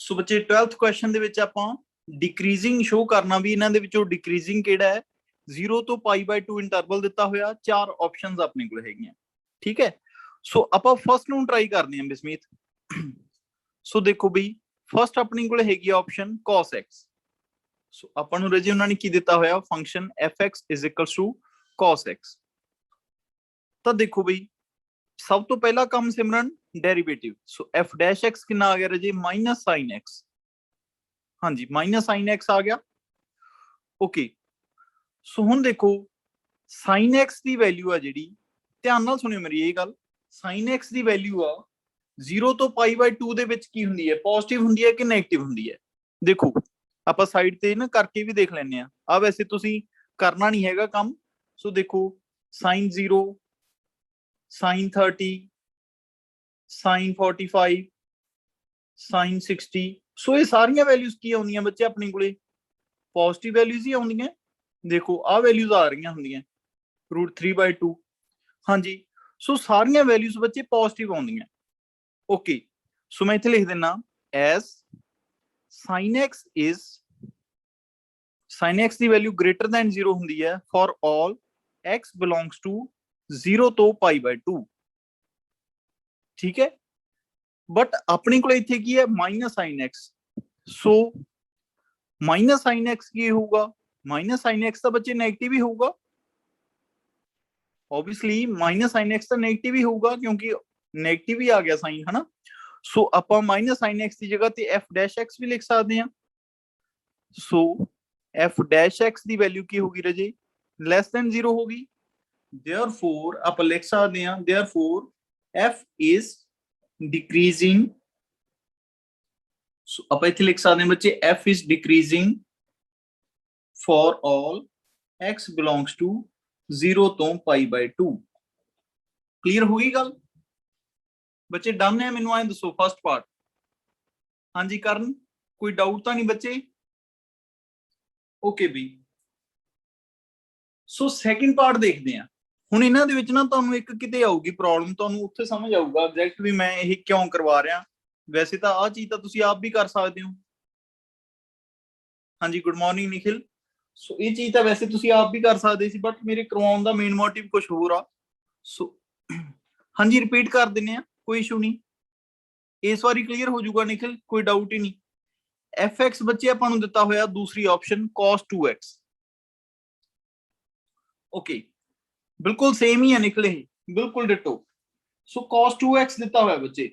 ਸੋ ਬੱਚੇ 12th question ਦੇ ਵਿੱਚ ਆਪਾਂ ਡਿਕਰੀਜ਼ਿੰਗ ਸ਼ੋ ਕਰਨਾ ਵੀ ਇਹਨਾਂ ਦੇ ਵਿੱਚੋਂ ਡਿਕਰੀਜ਼ਿੰਗ ਕਿਹੜਾ ਹੈ 0 ਤੋਂ π/2 ਇੰਟਰਵਲ ਦਿੱਤਾ ਹੋਇਆ, 4 ਆਪਸ਼ਨਸ ਆਪਣੇ ਕੋਲ ਹੈਗੀਆਂ। ਠੀਕ ਹੈ, ਸੋ ਆਪਾਂ ਫਸਟ ਨੂੰ ਟਰਾਈ ਕਰਦੇ ਹਾਂ ਬਿਸਮੀਤ। ਸੋ ਦੇਖੋ ਬਈ ਫਸਟ ਆਪਣੀ ਕੋਲ ਹੈਗੀ ਆਪਸ਼ਨ cos x। ਸੋ ਆਪਾਂ ਨੂੰ ਰਜੀ ਉਹਨਾਂ ਨੇ ਕੀ ਦਿੱਤਾ ਹੋਇਆ ਫੰਕਸ਼ਨ fx = cos x। ਤਾਂ ਦੇਖੋ ਬਈ ਸਭ ਤੋਂ ਪਹਿਲਾ ਕੰਮ ਸਿਮਰਨ ਡੈਰੀਵੇਟਿਵ। ਸੋ f' ਕਿੰਨਾ ਆ ਗਿਆ ਰਜੀ -sin x। ਹਾਂਜੀ -sin x ਆ ਗਿਆ। ਓਕੇ, ਸੋ ਹੁਣ ਦੇਖੋ sin x ਦੀ ਵੈਲਿਊ ਆ ਜਿਹੜੀ, ਧਿਆਨ ਨਾਲ ਸੁਣਿਓ ਮੇਰੀ ਇਹ ਗੱਲ, sin x ਦੀ ਵੈਲਿਊ ਆ 0 ਤੋਂ π/2 ਦੇ ਵਿੱਚ ਕੀ ਹੁੰਦੀ ਹੈ, ਪੋਜ਼ਿਟਿਵ ਹੁੰਦੀ ਹੈ ਕਿ ਨੈਗੇਟਿਵ ਹੁੰਦੀ ਹੈ। ਦੇਖੋ ਆਪਾਂ ਸਾਈਡ ਤੇ ਨਾ ਕਰਕੇ ਵੀ ਦੇਖ ਲੈਂਦੇ ਆ ਵੈਸੇ ਤੁਸੀਂ ਕਰਨਾ ਨਹੀਂ ਹੈਗਾ ਕੰਮ। ਸੋ ਦੇਖੋ sin 0, sin 30, sin 45, sin 60, ਸੋ ਇਹ ਸਾਰੀਆਂ ਵੈਲਿਊਜ਼ ਕੀ ਆਉਂਦੀਆਂ ਬੱਚੇ ਆਪਣੇ ਕੋਲੇ ਪੋਜ਼ਿਟਿਵ ਵੈਲਿਊਜ਼ ਹੀ ਆਉਂਦੀਆਂ। ਦੇਖੋ ਆਹ ਵੈਲਿਊਜ਼ ਆ ਰਹੀਆਂ ਹੁੰਦੀਆਂ √3/2। ਹਾਂਜੀ, ਸੋ ਸਾਰੀਆਂ ਵੈਲਿਊਜ਼ ਬੱਚੇ ਪੋਜ਼ਿਟਿਵ ਆਉਂਦੀਆਂ। ਓਕੇ, ਸੋ ਮੈਂ ਇੱਥੇ ਲਿਖ ਦਿੰਨਾ as sin x ਦੀ ਵੈਲਿਊ > 0 ਹੁੰਦੀ ਹੈ for all x belongs to 0 ਤੋਂ π/2। ਠੀਕ ਹੈ, ਬਟ ਆਪਣੇ ਕੋਲ ਇੱਥੇ ਕੀ ਹੈ -sin x। ਸੋ -sin x ਕੀ ਹੋਊਗਾ, -sin x ਤਾਂ ਬੱਚੇ ਨੈਗੇਟਿਵ ਹੀ ਹੋਊਗਾ। obviously -sin x ਤਾਂ ਨੈਗੇਟਿਵ ਹੀ ਹੋਊਗਾ ਕਿਉਂਕਿ ਨੈਗੇਟਿਵ ਹੀ ਆ ਗਿਆ ਸਾਈਨ, ਹਨਾ। ਸੋ ਆਪਾਂ -sin x ਦੀ ਜਗ੍ਹਾ ਤੇ f' ਵੀ ਲਿਖ ਸਕਦੇ ਹਾਂ। ਸੋ f' ਦੀ ਵੈਲਿਊ ਕੀ ਹੋਗੀ ਰਾਜੇ <0 ਹੋਗੀ। therefore ਆਪਾਂ ਲਿਖ ਸਕਦੇ ਹਾਂ therefore f is decreasing। ਸੋ ਆਪਾਂ ਇੱਥੇ ਲਿਖ ਸਕਦੇ ਹਾਂ ਬੱਚੇ f is decreasing for all x belongs to 0 ਤੋਂ π/2। ਕਲੀਅਰ ਹੋ ਗਈ ਗੱਲ ਬੱਚੇ? ਡਨ ਹੈ? ਮੈਨੂੰ ਐਂ ਦੱਸੋ ਫਸਟ ਪਾਰਟ। ਹਾਂਜੀ ਕਰਨ, ਕੋਈ ਡਾਊਟ ਤਾਂ ਨਹੀਂ ਬੱਚੇ? ਓਕੇ ਬਈ, ਸੋ ਸੈਕਿੰਡ ਪਾਰਟ ਦੇਖਦੇ ਹਾਂ ਹੁਣ। ਇਹਨਾਂ ਦੇ ਵਿੱਚ ਨਾ ਤੁਹਾਨੂੰ ਇੱਕ ਕਿਤੇ ਆਊਗੀ ਪ੍ਰੋਬਲਮ, ਤੁਹਾਨੂੰ ਉੱਥੇ ਸਮਝ ਆਊਗਾ ਐਗਜ਼ੈਕਟ ਵੀ ਮੈਂ ਇਹ ਕਿਉਂ ਕਰਵਾ ਰਿਹਾ। ਵੈਸੇ ਤਾਂ ਆਹ ਚੀਜ਼ ਤਾਂ ਤੁਸੀਂ ਆਪ ਵੀ ਕਰ ਸਕਦੇ ਹੋ। ਹਾਂਜੀ ਗੁੱਡ ਮਾਰਨਿੰਗ ਨਿਖਿਲ। ਸੋ ਇਹ ਚੀਜ਼ ਤਾਂ ਵੈਸੇ ਤੁਸੀਂ ਆਪ ਵੀ ਕਰ ਸਕਦੇ ਸੀ, ਬਟ ਮੇਰੇ ਕਰਵਾਉਣ ਦਾ ਮੇਨ ਮੋਟਿਵ ਕੁਝ ਹੋਰ ਆ। ਸੋ ਹਾਂਜੀ ਰਿਪੀਟ ਕਰ ਦਿੰਨੇ ਆ, ਕੋਈ ਇਸ਼ੂ ਨਹੀਂ। ਇਸ ਵਾਰੀ ਕਲੀਅਰ ਹੋ ਜਾਊਗਾ ਨਿਖਿਲ, ਕੋਈ ਡਾਊਟ ਹੀ ਨਹੀਂ। fx ਬੱਚੇ ਆਪਾਂ ਨੂੰ ਦਿੱਤਾ ਹੋਇਆ ਦੂਸਰੀ ਆਪਸ਼ਨ cos 2x। ਓਕੇ, ਬਿਲਕੁਲ ਸੇਮ ਹੀ ਹੈ ਨਿਕਲ, ਇਹ ਬਿਲਕੁਲ ਡਿਟੋ। ਸੋ cos 2x ਦਿੱਤਾ ਹੋਇਆ ਬੱਚੇ,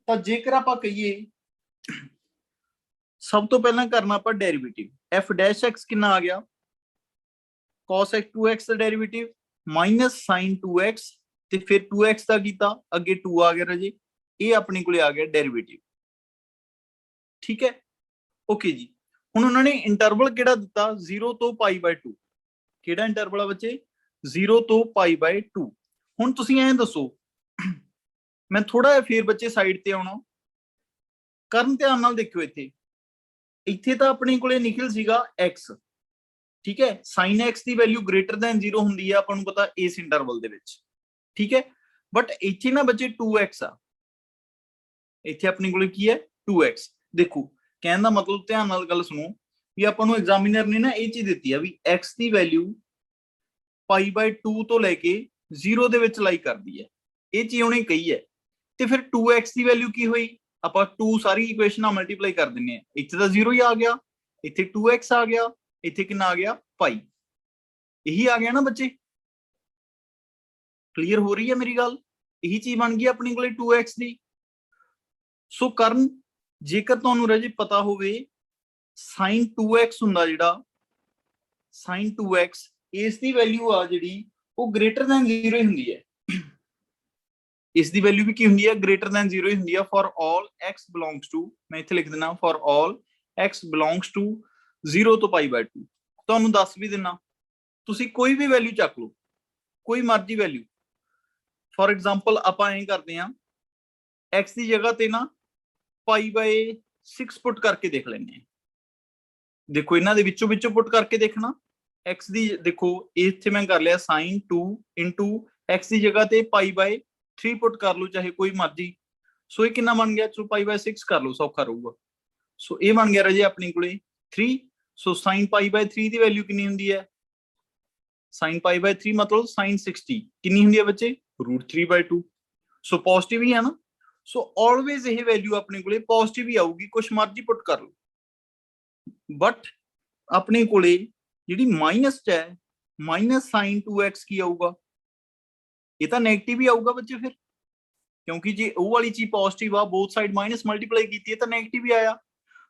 ਤਾਂ ਜੇਕਰ ਆਪਾਂ ਕਹੀਏ ਸਭ ਤੋਂ ਪਹਿਲਾਂ ਕਰਨਾ ਆਪਾਂ ਡੈਰੀਵੇਟਿਵ। f' ਕਿੰਨਾ ਆ ਗਿਆ cos 2x ਦਾ ਡੈਰੀਵੇਟਿਵ -sin 2x, ਤੇ ਫਿਰ 2x ਦਾ ਕੀਤਾ ਅੱਗੇ 2 ਆ ਗਿਆ ਰਾਜੇ, ਇਹ ਆਪਣੇ ਕੋਲੇ ਆ ਗਿਆ ਡੈਰੀਵੇਟਿਵ। ਠੀਕ ਹੈ, ਓਕੇ ਜੀ। ਹੁਣ ਉਹਨਾਂ ਨੇ ਇੰਟਰਵਲ ਕਿਹੜਾ ਦਿੱਤਾ 0 ਤੋਂ π/2। ਕਿਹੜਾ ਇੰਟਰਵਲ ਆ ਬੱਚੇ 0 ਤੋਂ π/2। ਹੁਣ ਤੁਸੀਂ ਐਂ ਦੱਸੋ, ਮੈਂ ਥੋੜਾ ਜਿਹਾ ਫੇਰ ਬੱਚੇ ਸਾਈਡ ਤੇ ਆਉਣਾ, ਕਰਨ ਧਿਆਨ ਨਾਲ ਦੇਖਿਓ। ਇੱਥੇ ਤਾਂ ਆਪਣੇ ਕੋਲੇ ਨਿਕਲ ਸੀਗਾ x। ਠੀਕ ਹੈ, sin x ਦੀ ਵੈਲਿਊ > 0 ਹੁੰਦੀ ਹੈ ਆਪਾਂ ਨੂੰ ਪਤਾ ਇਸ ਇੰਟਰਵਲ ਦੇ ਵਿੱਚ। ਠੀਕ ਹੈ, ਬਟ ਇੱਥੇ ਨਾ ਬੱਚੇ 2x ਆ, ਇੱਥੇ ਆਪਣੇ ਕੋਲੇ ਕੀ ਹੈ 2x। ਦੇਖੋ ਕਹਿਣ ਦਾ ਮਤਲਬ, ਧਿਆਨ ਨਾਲ ਗੱਲ ਸੁਣੋ, ਵੀ ਆਪਾਂ ਨੂੰ ਐਗਜ਼ਾਮੀਨਰ ਨੇ ਨਾ ਇਹ ਚੀਜ਼ ਦਿੱਤੀ ਆ ਵੀ x ਦੀ ਵੈਲਿਊ π/2 ਤੋਂ ਲੈ ਕੇ 0 ਦੇ ਵਿੱਚ ਲਾਈ ਕਰਦੀ ਹੈ, ਇਹ ਚੀਜ਼ ਉਹਨੇ ਕਹੀ ਹੈ। ਤੇ ਫਿਰ 2x ਦੀ ਵੈਲਿਊ ਕੀ ਹੋਈ, ਆਪਾਂ 2 ਸਾਰੀ ਇਕੁਏਸ਼ਨਾਂ ਮਲਟੀਪਲਾਈ ਕਰ ਦਿੰਨੇ ਆ। ਇੱਥੇ ਤਾਂ 0 ਹੀ ਆ ਗਿਆ, ਇੱਥੇ 2x ਆ ਗਿਆ, ਇੱਥੇ ਕਿੰਨਾ ਆ ਗਿਆ π। ਇਹੀ ਆ ਗਿਆ ਨਾ ਬੱਚੇ, ਕਲੀਅਰ ਹੋ ਰਹੀ ਹੈ ਮੇਰੀ ਗੱਲ? ਇਹੀ ਚੀਜ਼ ਬਣ ਗਈ ਆਪਣੀ ਕੋਲੇ 2x ਦੀ। ਸੋ ਕਰਨ, ਜੇਕਰ ਤੁਹਾਨੂੰ ਰਾਜੇ ਪਤਾ ਹੋਵੇ sin 2x ਹੁੰਦਾ ਜਿਹੜਾ sin 2x, ਇਸ ਦੀ ਵੈਲਿਊ ਆ ਜਿਹੜੀ ਉਹ > 0 ਹੀ ਹੁੰਦੀ ਹੈ। ਇਸ ਦੀ ਵੈਲਿਊ ਵੀ ਕੀ ਹੁੰਦੀ ਹੈ > 0 ਹੀ ਹੁੰਦੀ ਹੈ for all x belongs to, ਮੈਂ ਇੱਥੇ ਲਿਖ ਦਿੰਦਾ for all x belongs to 0 ਤੋਂ π/2। ਤੁਹਾਨੂੰ ਦੱਸ ਵੀ ਦਿੰਨਾ, ਤੁਸੀਂ ਕੋਈ ਵੀ ਵੈਲਿਊ ਚੱਕ ਲਓ, ਕੋਈ ਮਰਜ਼ੀ ਵੈਲਿਊ। ਫॉर एग्जांपल ਆਪਾਂ ਐਂ ਕਰਦੇ ਹਾਂ, x ਦੀ ਜਗ੍ਹਾ ਤੇ ਨਾ π/6 ਪੁੱਟ ਕਰਕੇ ਦੇਖ ਲੈਂਦੇ ਹਾਂ। ਦੇਖੋ ਇਹਨਾਂ ਦੇ ਵਿੱਚੋਂ ਪੁੱਟ ਕਰਕੇ ਦੇਖਣਾ। x ਦੀ ਦੇਖੋ ਇੱਥੇ ਮੈਂ ਕਰ ਲਿਆ sin 2 * x ਦੀ ਜਗ੍ਹਾ ਤੇ π/3 ਪੁੱਟ ਕਰ ਲਓ, ਚਾਹੇ ਕੋਈ ਮਰਜ਼ੀ। सो ये कितना बन गया, चलो पाई बाय 6 कर लो, सौखा रहूगा। सो ये बन गया राजे अपने कोले 3। सो साइन पाई बाय 3 की वैल्यू कितनी हुंदी है, साइन पाई बाय 3 मतलब साइन 60 कितनी हुंदी है बच्चे, √3/2। सो पॉजिटिव ही है ना। सो ऑलवेज ये वैल्यू अपने कोले पॉजिटिव ही आऊगी, कुछ मर्जी पुट कर लो। बट अपने कोले जिहड़ी माइनस च है, माइनस साइन 2x की आऊगा, ये तो नेगेटिव ही आऊगा बच्चे फिर, क्योंकि जे वो वाली चीज पॉजिटिव आ, बोथ साइड माइनस मल्टीप्लाई की है तो नेगेटिव ही आया।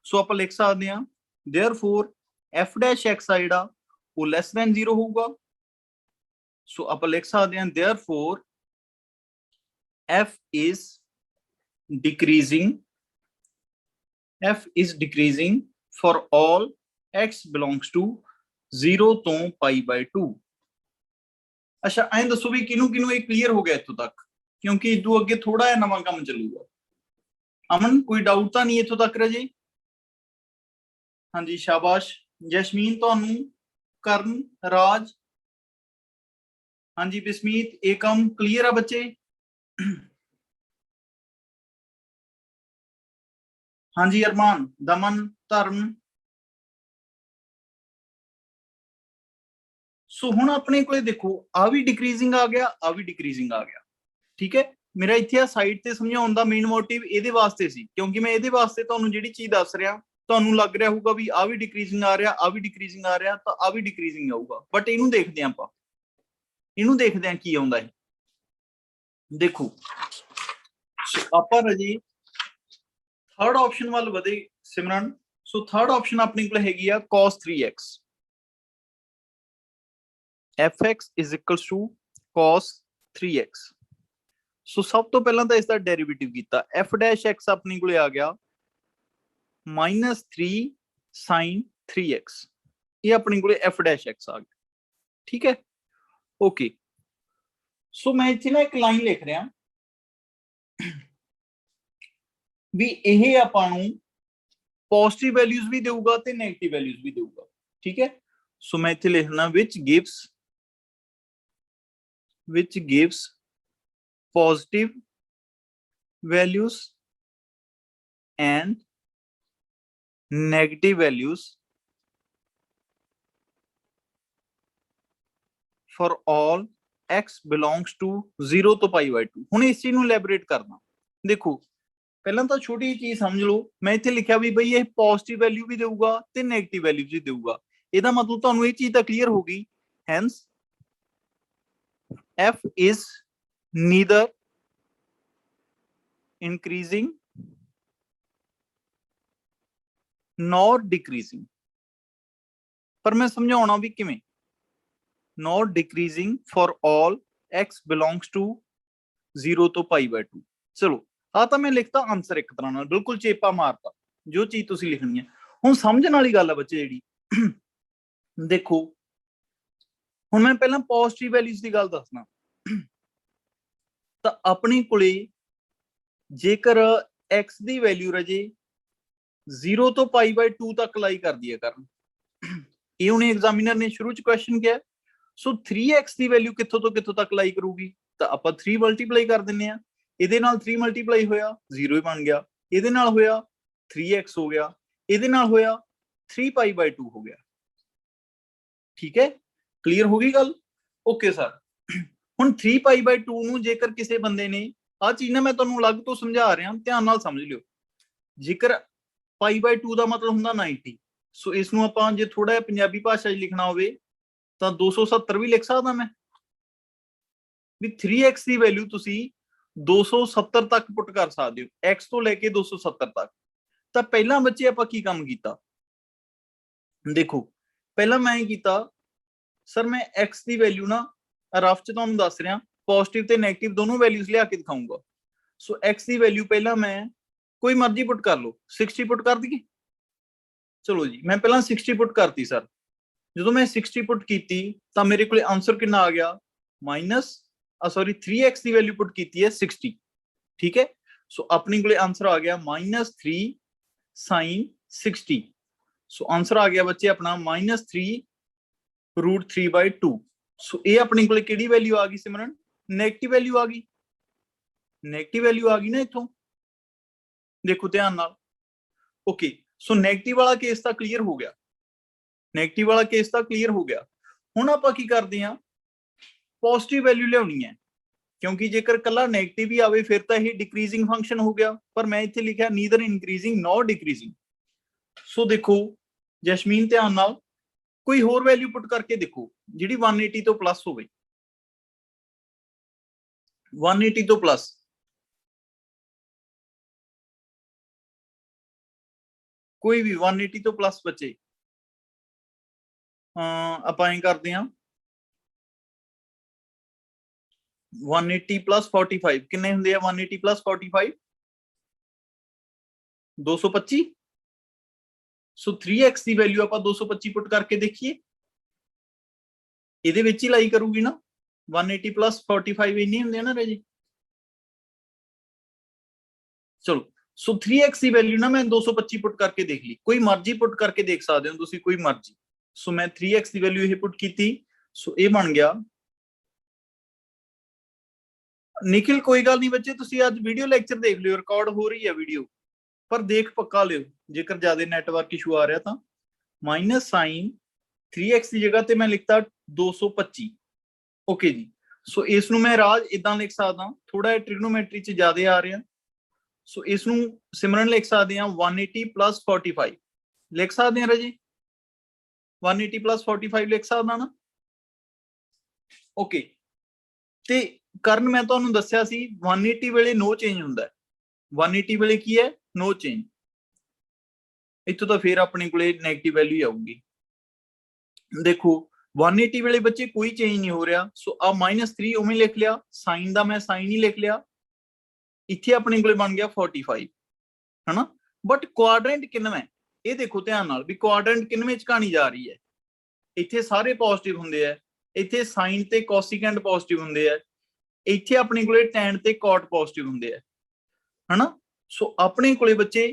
सो आप लिख सकते हैं देयरफॉर f डैश x आ जिहड़ा वो लेस दैन 0 होगा। सो आप लिख सकते हैं therefore f is decreasing, f is decreasing for all x belongs to 0 तो π/2। अच्छा ऐं दसो भी किनू किनू ये क्लीयर हो गया इत्थों तक, क्योंकि इदू अगे थोड़ा जिहा नवां काम चलूगा। अमन कोई डाउट तो नहीं इत्थों तक राजे? हाँ जी शाबाश, जैस्मीन तुहानू, करण, राज, हाँ जी बिस्मीत, एकम क्लीयर है बच्चे? हाँ जी अरमान, दमन, धर्म। सो हुण अपने कोले देखो आ भी डिक्रीजिंग आ गया, आ भी डिक्रीजिंग आ गया, ठीक है। मेरा इत्थे साइड ते समझाउण दा मेन मोटिव इहदे वास्ते सी, क्योंकि मैं इहदे वास्ते तुहानू जिहड़ी चीज दस रहा, तुहानू लग रहा होगा भी आ भी डिक्रीजिंग आ रहा, आ भी डिक्रीजिंग आ रहा, तो आ भी डिक्रीजिंग आऊगा। बट इहनू देखदे आं आपां, इहनू देखदे आं की आउंदा है। देखो आपां राजी थर्ड ऑप्शन वाल वधे सिमरन। सो थर्ड ऑप्शन अपने कोल हैगी आ cos 3x, fx is equals to cos 3x। सो सब तो पहला तो इसका डेरिवेटिव किया, f डैश x अपने को आ गया -3 sin 3x, ये अपने को f डैश x आ गया, ठीक है ओके। सो मैं इत्थे ना एक लाइन लिख रहा भी यह आपां नूं पॉजिटिव वैल्यूज भी देगा ते नेगेटिव वैल्यूज भी देगा, ठीक है। सो मैं इत्थे लिखना which gives positive values and negative values for all x belongs to 0 तो π/2। हुण इस चीज नूं एलैबोरेट करना, देखो पहला तो छोटी चीज समझ लो, मैं इत्थे लिखा भी बई ये पॉजिटिव वैल्यू भी देगा ते नेगेटिव वैल्यू भी देगा, ਇਹਦਾ मतलब ਤੁਹਾਨੂੰ ਇਹ ਚੀਜ਼ ਤਾਂ ਕਲੀਅਰ ਹੋ ਗਈ। hence f is neither increasing nor decreasing। पर मैं समझाਉਣਾ भी किवें, nor decreasing for all x belongs to 0 तो π/2। चलो आ तो मैं लिखता आंसर एक तरह नाल बिल्कुल चेपा मारता, जो चीज तुसीं लिखनी है। हुण समझण वाली गल है बच्चे जिहड़ी, देखो हुण मैं पहला पॉजिटिव वैल्यूज की गल दसना, तो अपने कोले जेकर x की वैल्यू रजे 0 तो π/2 तक लाई कर दी है करन, ये उन्हें एग्जामिनर ने शुरू च क्वेश्चन किया। सो 3x की वैल्यू कित्थों तो कित्थों तक लाई करूगी, तो आपां 3 मल्टीप्लाई कर दिंदे आ, ਇਹਦੇ ਨਾਲ 3 ਮਲਟੀਪਲਾਈ ਹੋਇਆ 0 ਹੀ ਬਣ ਗਿਆ, ਇਹਦੇ ਨਾਲ ਹੋਇਆ 3x ਹੋ ਗਿਆ, ਇਹਦੇ ਨਾਲ ਹੋਇਆ 3π/2 ਹੋ ਗਿਆ, ਠੀਕ ਹੈ ਕਲੀਅਰ ਹੋ ਗਈ ਗੱਲ? Okay sir. ਹੁਣ 3π/2 ਨੂੰ ਜੇਕਰ ਕਿਸੇ ਬੰਦੇ ਨੇ ਆ ਚੀਜ਼ ਨਾ ਮੈਂ ਤੁਹਾਨੂੰ ਅਲੱਗ ਤੋਂ ਸਮਝਾ ਰਿਹਾ, ਧਿਆਨ ਨਾਲ ਸਮਝ ਲਿਓ। ਜੇਕਰ π/2 ਦਾ ਮਤਲਬ ਹੁੰਦਾ 90, ਸੋ ਇਸ ਨੂੰ ਆਪਾਂ ਜੇ ਥੋੜਾ ਜਿਹਾ ਪੰਜਾਬੀ ਭਾਸ਼ਾ 'ਚ ਲਿਖਣਾ ਹੋਵੇ ਤਾਂ 270 ਵੀ ਲਿਖ ਸਕਦਾ ਮੈਂ, ਵੀ 3x ਦੀ ਵੈਲਿਊ ਤੁਸੀਂ 270 तक पुट कर सकते हो, x तो लेके 270 तक। तो पहला बच्चे आप की काम किया, देखो पहला मैं किया सर मैं x की वैल्यू ना रफ च तुहानूं दस रहा, पॉजिटिव ते नेगेटिव दोनों वैल्यूज लिया के दिखाऊंगा। सो x की वैल्यू पहला मैं कोई मर्जी पुट कर लो, 60 पुट कर दी, चलो जी मैं पहला 60 पुट करती सर, जो मैं 60 पुट की तो मेरे को आंसर कितना आ गया माइनस सॉरी 3x की वैल्यू पुट की है 60, ठीक है। सो अपने को आंसर आ गया -3 sin 60। सो आंसर आ गया बच्चे अपना -3√3/2। सो ये अपने को किहड़ी वैल्यू आ गई सिमरन, नेगेटिव वैल्यू आ गई, नेगेटिव वैल्यू आ गई ना इथों। देखो ध्यान नाल। ओके सो नेगेटिव वाला केस तो क्लीयर हो गया, नेगेटिव वाला केस तो क्लीयर हो गया। हुण आपां की करदे हां, पॉजिटिव वैल्यू लियाउणी है, क्योंकि जेकर कला नेगेटिव ही आवे फिर तो यह डिक्रीजिंग फंक्शन हो गया, पर मैं इत्थे लिखिया नीदर इंक्रीजिंग नॉर डिक्रीजिंग। सो देखो जैस्मीन ध्यान नाल कोई होर वैल्यू पुट करके देखो जिहड़ी 180 तो प्लस होवे, 180 तो प्लस। कोई भी 180 तो प्लस बच्चे आपां ऐ करदे हां 180 प्लस 45 किन्ने हुंदे आ 180 प्लस 45 225। सो 3x की वैल्यू आप 225 पुट करके देखिए, ये ही लाई करूगी ना 180 प्लस 45 इन्नी होंगे ना राजी। चलो सो 3x की वैल्यू ना मैं 225 पुट करके देख ली, कोई मर्जी पुट करके देख सकते हो तुसी, कोई मर्जी। सो मैं 3x की वैल्यू ये पुट की, सो ये बन गया। निखिल कोई गल नहीं बच्चे, तुसी आज वीडियो लेक्चर देख लियो, रिकॉर्ड हो रही है वीडियो, पर देख पक्का लियो, जेकर ज्यादा नेटवर्क इशू आ रहा था। माइनस साइन 3x की जगह ते मैं लिखता 225। ओके जी, सो इसनू मैं राज इदा लिख सकदा, थोड़ा ट्रिग्नोमेट्री च ज्यादा आ रहा, सो इसनू सिमरन लिख सकते हैं 180 प्लस 45 लिख सकते हैं राजी, 180 प्लस 45 लिख सकदा ना। ओके ते करन मैं तुहानू दस्सिया सी 180 वेले नो चेंज हुंदा है, 180 वेले की है नो चेंज। इत्थों तो फिर अपने कोले नेगेटिव वैल्यू आऊगी। देखो 180 वेले बच्चे कोई चेंज नहीं हो रहा, सो आ -3 उवें लिख लिया, साइन दा मैं साइन ही लिख लिया, इत्थे अपने कोले बन गया 45 है ना। बट क्वाड्रेंट किनवें ये देखो ध्यान नाल भी क्वाड्रेंट किनवें च कहानी जा रही है, इत्थे सारे पॉजिटिव हुंदे आ, इत्थे साइन ते कोसिकेंट पॉजिटिव हुंदे आ, इत्थे अपने कोले टैन ते कॉट पॉजिटिव हुंदे आ, है ना। सो अपने कोले बच्चे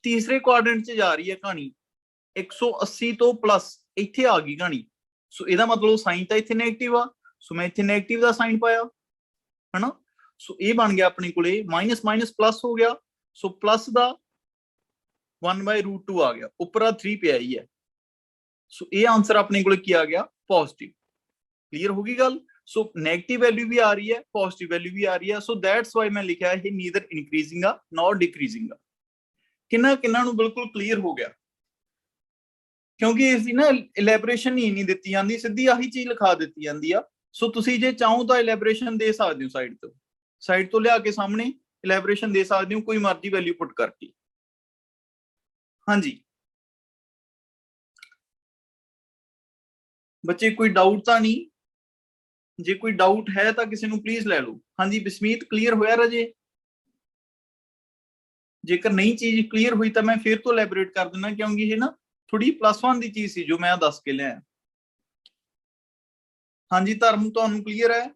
तीसरे क्वाड्रेंट च जा रही है कहानी, 180 तो प्लस इत्थे आ गई कहानी। सो इहदा मतलब साइन तो इत्थे नेगेटिव आ, सो मैं इत्थे नेगेटिव दा साइन पाया, है ना। सो ये बन गया अपने कोले माइनस माइनस प्लस हो गया, सो प्लस दा 1/√2 आ गया, ऊपर 3 पे आई है। सो ये आंसर अपने कोले की आ गया पॉजिटिव। क्लियर होगी गल। सो नेगेटिव वैल्यू भी आ रही है, पॉजिटिव वैल्यू भी आ रही है, सो दैट्स व्हाई मैं लिखा है नीदर इंक्रीजिंग आ नॉर डिक्रीजिंग आ। किन्ना किन्ना नू बिल्कुल क्लियर हो गया, क्योंकि इसकी ना इलैबोरेशन ही नहीं दी जाती, सीधी आही चीज लिखा दी जाती आ। सो तुसी जे चाहो तो इलैबोरेशन दे सकते हो, साइड तो लिया के सामने इलैबोरेशन दे सकते हो, कोई मर्जी वैल्यू पुट करके। हाँ जी बच्चे कोई डाउट तो नहीं, जे कोई डाउट है तो किसी को प्लीज ले लो। हाँ जी बिस्मीत क्लीयर होया राजे, जेकर नई चीज क्लीयर हुई तो मैं फिर तो इलैबोरेट कर देना, क्योंकि ये ना थोड़ी +1 की चीज सी जो मैं दस के लिया। हाँ जी धर्म तो क्लीयर है।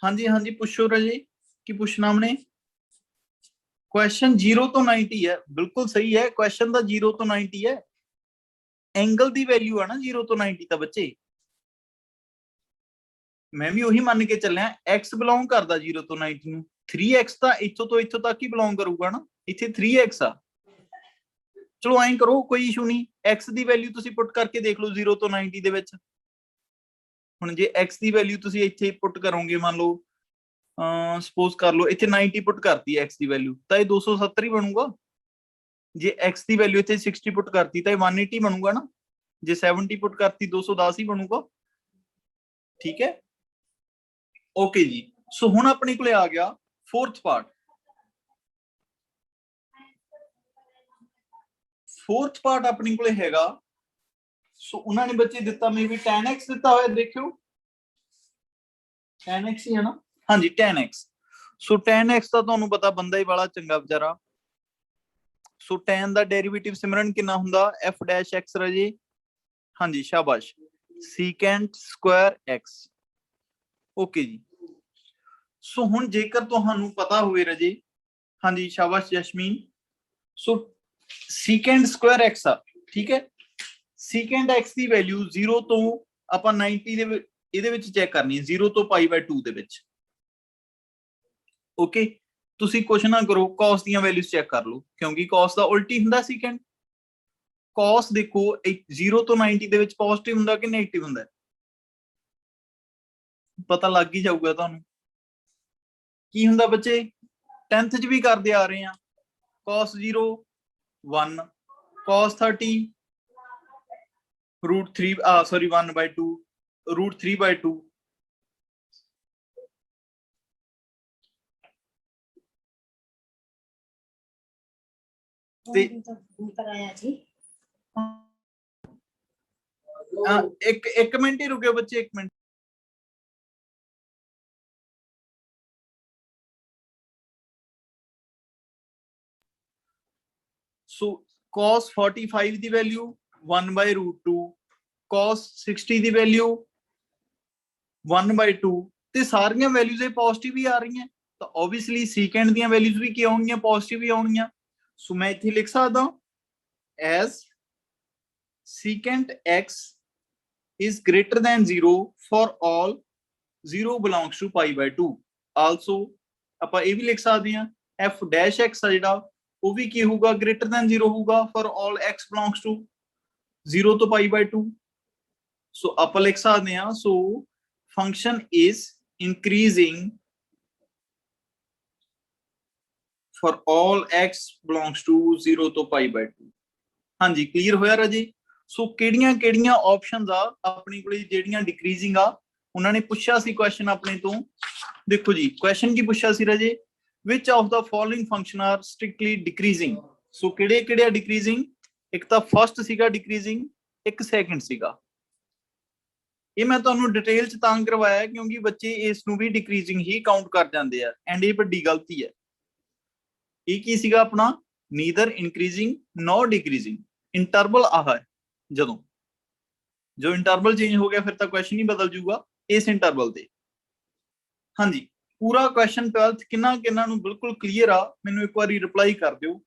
हाँ जी पुछो राजे की पूछना हमने। क्वेश्चन 0 तो 90 है, बिल्कुल सही है, क्वेश्चन का 0 तो 90 है, एंगल की वैल्यू है ना 0 तो 90 तो बच्चे मैं भी उही मान के चलिया x बिलोंग करता 0 तो 90 ਨੂੰ 3x ਤਾਂ ਇੱਥੋਂ ਤੋਂ ਇੱਥੋਂ तक ही बिलोंग करूगा ना, ਇੱਥੇ 3x ਆ। ਚਲੋ ਐਂ ਕਰੋ ਕੋਈ ਇਸ਼ੂ ਨਹੀਂ, x ਦੀ ਵੈਲਿਊ ਤੁਸੀਂ ਪੁੱਟ ਕਰਕੇ ਦੇਖ ਲਓ 0 ਤੋਂ 90 ਦੇ ਵਿੱਚ। ਹੁਣ ਜੇ x ਦੀ ਵੈਲਿਊ ਤੁਸੀਂ ਇੱਥੇ ਪੁੱਟ ਕਰੋਗੇ, ਮੰਨ ਲਓ ਸਪੋਜ਼ ਕਰ ਲਓ ਇੱਥੇ 90 ਪੁੱਟ ਕਰਤੀ x ਦੀ ਵੈਲਿਊ ਤਾਂ ਇਹ 270 ਹੀ ਬਣੂਗਾ। ਜੇ x ਦੀ ਵੈਲਿਊ ਇੱਥੇ 60 ਪੁੱਟ ਕਰਤੀ ਤਾਂ ਇਹ 180 ਬਣੂਗਾ ਨਾ, ਜੇ 70 ਪੁੱਟ ਕਰਤੀ 210 ਹੀ ਬਣੂਗਾ। ਠੀਕ ਹੈ ओके जी। सो हुण अपने कोले आ गया फोर्थ पार्ट। फोर्थ पार्ट अपने कोले हैगा, सो उन्होंने बच्चे दिता मे भी tan x दिता होया, देखियो tan x ही है ना। हाँ जी tan x। सो tan x का तुहानू पता बंदा ही बड़ा चंगा बेचारा। सो tan दा डेरिवेटिव सिमरन कितना हुंदा f' राजे। हाँ जी शाबाश secant स्क्वायर x। ओके जी। सो हुण जेकर तुहानू पता होवे राजे, हाँ जी शाबाश जैस्मीन। सो secant स्क्वायर x आ, ठीक है ਸੀਕੈਂਟ x ਦੀ ਵੈਲਿਊ 0 ਤੋਂ ਆਪਾਂ 90 ਦੇ ਇਹਦੇ ਵਿੱਚ ਚੈੱਕ ਕਰਨੀ ਹੈ, 0 ਤੋਂ π/2 ਦੇ ਵਿੱਚ। ਓਕੇ, ਤੁਸੀਂ ਕੁਛ ਨਾ ਕਰੋ, cos ਦੀਆਂ ਵੈਲਿਊਜ਼ ਚੈੱਕ ਕਰ ਲਓ, ਕਿਉਂਕਿ cos ਦਾ ਉਲਟੀ ਹੁੰਦਾ ਸੀਕੈਂਟ। cos ਦੇਖੋ 0 ਤੋਂ 90 ਦੇ ਵਿੱਚ ਪੋਜ਼ਿਟਿਵ ਹੁੰਦਾ ਕਿ ਨੈਗੇਟਿਵ ਹੁੰਦਾ, ਪਤਾ ਲੱਗ ਹੀ ਜਾਊਗਾ ਤੁਹਾਨੂੰ। ਕੀ ਹੁੰਦਾ ਬੱਚੇ, 10th ਚ ਵੀ ਕਰਦੇ ਆ ਰਹੇ ਆ, cos 0 1, cos 30 √3 ਸੌਰੀ 1/2 √3/2। ਤੇ ਇੱਕ ਮਿੰਟ ਹੀ ਰੁਕਿਓ ਬੱਚੇ, ਇੱਕ ਮਿੰਟ। ਸੋ cos 45 ਦੀ ਵੈਲਿਊ 1/√2, cos 60 ਦੀ ਵੈਲਿਊ 1/2, ਤੇ ਸਾਰੀਆਂ ਵੈਲਿਊਜ਼ ਇਹ ਪੋਜ਼ਿਟਿਵ ਹੀ ਆ ਰਹੀਆਂ, ਤਾਂ ਆਬਵੀਅਸਲੀ ਸੀਕੈਂਟ ਦੀਆਂ ਵੈਲਿਊਜ਼ ਵੀ ਕੀ ਆਉਣਗੀਆਂ, ਪੋਜ਼ਿਟਿਵ ਹੀ ਆਉਣਗੀਆਂ। ਸੋ ਮੈਂ ਇੱਥੇ ਲਿਖ ਸਕਦਾ as secant x is greater than 0 for all 0 belongs to π/2। also ਆਪਾਂ ਇਹ ਵੀ ਲਿਖ ਸਕਦੇ ਹਾਂ f dash x ਆ ਜਿਹੜਾ ਉਹ ਵੀ ਕੀ ਹੋਊਗਾ, greater than 0 ਹੋਊਗਾ for all x belongs to 0 ਤੋਂ π/2। ਸੋ ਆਪਾਂ ਲਿਖ ਸਕਦੇ ਹਾਂ, ਸੋ function is increasing for all x belongs to 0 ਤੋਂ π/2। ਹਾਂਜੀ, ਕਲੀਅਰ ਹੋਇਆ ਰਾਜੇ। ਸੋ ਕਿਹੜੀਆਂ ਕਿਹੜੀਆਂ ਆਪਸ਼ਨਸ ਆ ਆਪਣੀ ਕੋਲੇ ਜਿਹੜੀਆਂ ਡਿਕਰੀਜ਼ਿੰਗ ਆ, ਉਹਨਾਂ ਨੇ ਪੁੱਛਿਆ ਸੀ ਕੁਐਸਚਨ ਆਪਣੇ ਤੋਂ। ਦੇਖੋ ਜੀ, ਕੁਐਸਚਨ ਕੀ ਪੁੱਛਿਆ ਸੀ ਰਾਜੇ, which of the following function are strictly decreasing। ਸੋ ਕਿਹੜੇ ਕਿਹੜੇ ਡਿਕਰੀਜ਼ਿੰਗ, ਇੱਕ ਤਾਂ ਫਸਟ ਸੀਗਾ ਡਿਕਰੀਜ਼ਿੰਗ, ਇੱਕ ਸੈਕਿੰਡ ਸੀਗਾ। ਇਹ ਮੈਂ ਤੁਹਾਨੂੰ ਡਿਟੇਲ ਚ ਤਾਂ ਕਰਵਾਇਆ ਕਿਉਂਕਿ ਬੱਚੇ ਇਸ ਨੂੰ ਵੀ ਡਿਕਰੀਜ਼ਿੰਗ ਹੀ ਕਾਊਂਟ ਕਰ ਜਾਂਦੇ ਆ, ਐਂਡ ਇਹ ਵੱਡੀ ਗਲਤੀ ਹੈ। ਇਹ ਕੀ ਸੀਗਾ ਆਪਣਾ, ਨੀਦਰ ਇਨਕਰੀਜ਼ਿੰਗ ਨੋ ਡਿਕਰੀਜ਼ਿੰਗ। ਇੰਟਰਵਲ ਆਹ ਹੈ, ਜਦੋਂ ਜੋ ਇੰਟਰਵਲ ਚੇਂਜ ਹੋ ਗਿਆ ਫਿਰ ਤਾਂ ਕੁਐਸਚਨ ਹੀ ਬਦਲ ਜੂਗਾ ਇਸ ਇੰਟਰਵਲ ਤੇ। ਹਾਂਜੀ, ਪੂਰਾ ਕੁਐਸਚਨ 12th ਕਿੰਨਾ ਕਿੰਨਾ ਨੂੰ ਬਿਲਕੁਲ ਕਲੀਅਰ ਆ, ਮੈਨੂੰ ਇੱਕ ਵਾਰੀ ਰਿਪਲਾਈ ਕਰ ਦਿਓ,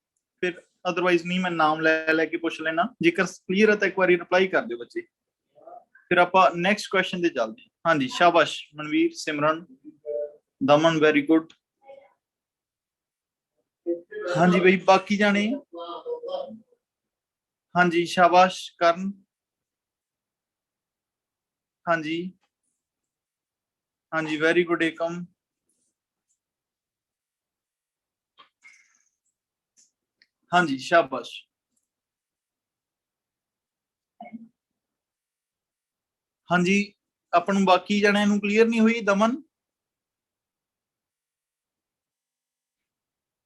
ਫਿਰ ਅਦਰਵਾਈਜ਼ ਨਹੀਂ ਮੈਂ ਨਾਮ ਲੈ ਕੇ ਪੁੱਛ ਲੈਣਾ। ਜੇਕਰ ਕਲੀਅਰ ਹੈ ਤਾਂ ਇੱਕ ਵਾਰੀ ਰਿਪਲਾਈ ਕਰ ਦਿਓ ਬੱਚੇ, ਫਿਰ ਆਪਾਂ ਨੈਕਸਟ ਕੁਐਸਚਨ ਤੇ ਚੱਲਦੇ ਹਾਂ। ਹਾਂਜੀ, ਸ਼ਾਬਾਸ਼ ਮਨਵੀਰ, ਸਿਮਰਨ, ਦਮਨ, ਵੈਰੀ ਗੁੱਡ। ਹਾਂਜੀ ਬਈ, ਬਾਕੀ ਜਾਣੇ। ਹਾਂਜੀ, ਸ਼ਾਬਾਸ਼ ਕਰਨ। ਹਾਂਜੀ ਹਾਂਜੀ, ਵੈਰੀ ਗੁੱਡ ਏਕਮ। ਹਾਂਜੀ, ਸ਼ਾਬਾਸ਼। ਹਾਂਜੀ, ਆਪਾਂ ਨੂੰ ਬਾਕੀ ਜਣਿਆਂ ਨੂੰ ਕਲੀਅਰ ਨਹੀਂ ਹੋਈ। ਦਮਨ,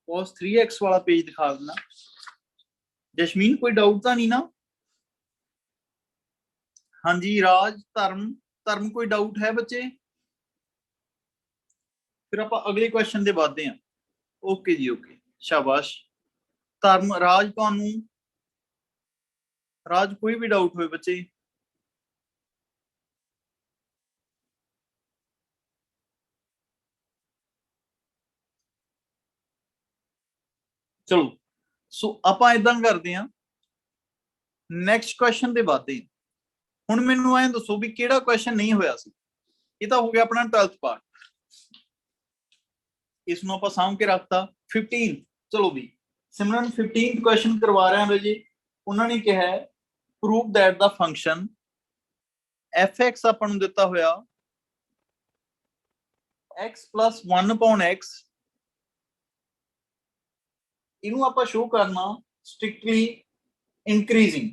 cos 3x ਵਾਲਾ ਪੇਜ ਦਿਖਾ ਦੇਣਾ। ਜਸ਼ਮੀਨ, ਕੋਈ ਡਾਊਟ ਤਾਂ ਨਹੀਂ ਨਾ? ਹਾਂਜੀ, ਰਾਜ, ਧਰਮ ਕੋਈ ਡਾਊਟ ਹੈ ਬੱਚੇ? ਫਿਰ ਆਪਾਂ ਅਗਲੇ ਕੁਐਸਚਨ ਤੇ ਵਧਦੇ ਹਾਂ। ਓਕੇ ਜੀ, ਓਕੇ, ਸ਼ਾਬਾਸ਼। ਧਰਮ, ਰਾਜ, ਤੁਹਾਨੂੰ ਰਾਜ ਕੋਈ ਵੀ ਡਾਊਟ ਹੋਏ ਬੱਚੇ? ਚਲੋ, ਸੋ ਆਪਾਂ ਇਦਾਂ ਕਰਦੇ ਹਾਂ, ਨੈਕਸਟ ਕੁਐਸਚਨ ਤੇ ਵਧਦੇ ਹਾਂ। ਹੁਣ ਮੈਨੂੰ ਐਂ ਦੱਸੋ ਵੀ ਕਿਹੜਾ ਕੁਐਸਚਨ ਨਹੀਂ ਹੋਇਆ ਸੀ। ਇਹ ਤਾਂ ਹੋ ਗਿਆ ਆਪਣਾ 12th ਪਾਰਟ, ਇਸ ਨੂੰ ਆਪਾਂ ਸਾਂਭ ਕੇ ਰੱਖਤਾ। 15 ਚਲੋ ਵੀ ਸਿਮਰਨ 15th ਕੁਐਸਚਨ ਕਰਵਾ ਰਹੇ ਹਾਂ ਜੀ। ਉਹਨਾਂ ਨੇ ਕਿਹਾ prove that the function fx ਆਪਾਂ ਨੂੰ ਦਿੱਤਾ ਹੋਇਆ x + 1/x, ਇਹਨੂੰ ਆਪਾਂ ਸ਼ੋ ਕਰਨਾ ਸਟ੍ਰਿਕਟਲੀ ਇਨਕਰੀਜ਼ਿੰਗ।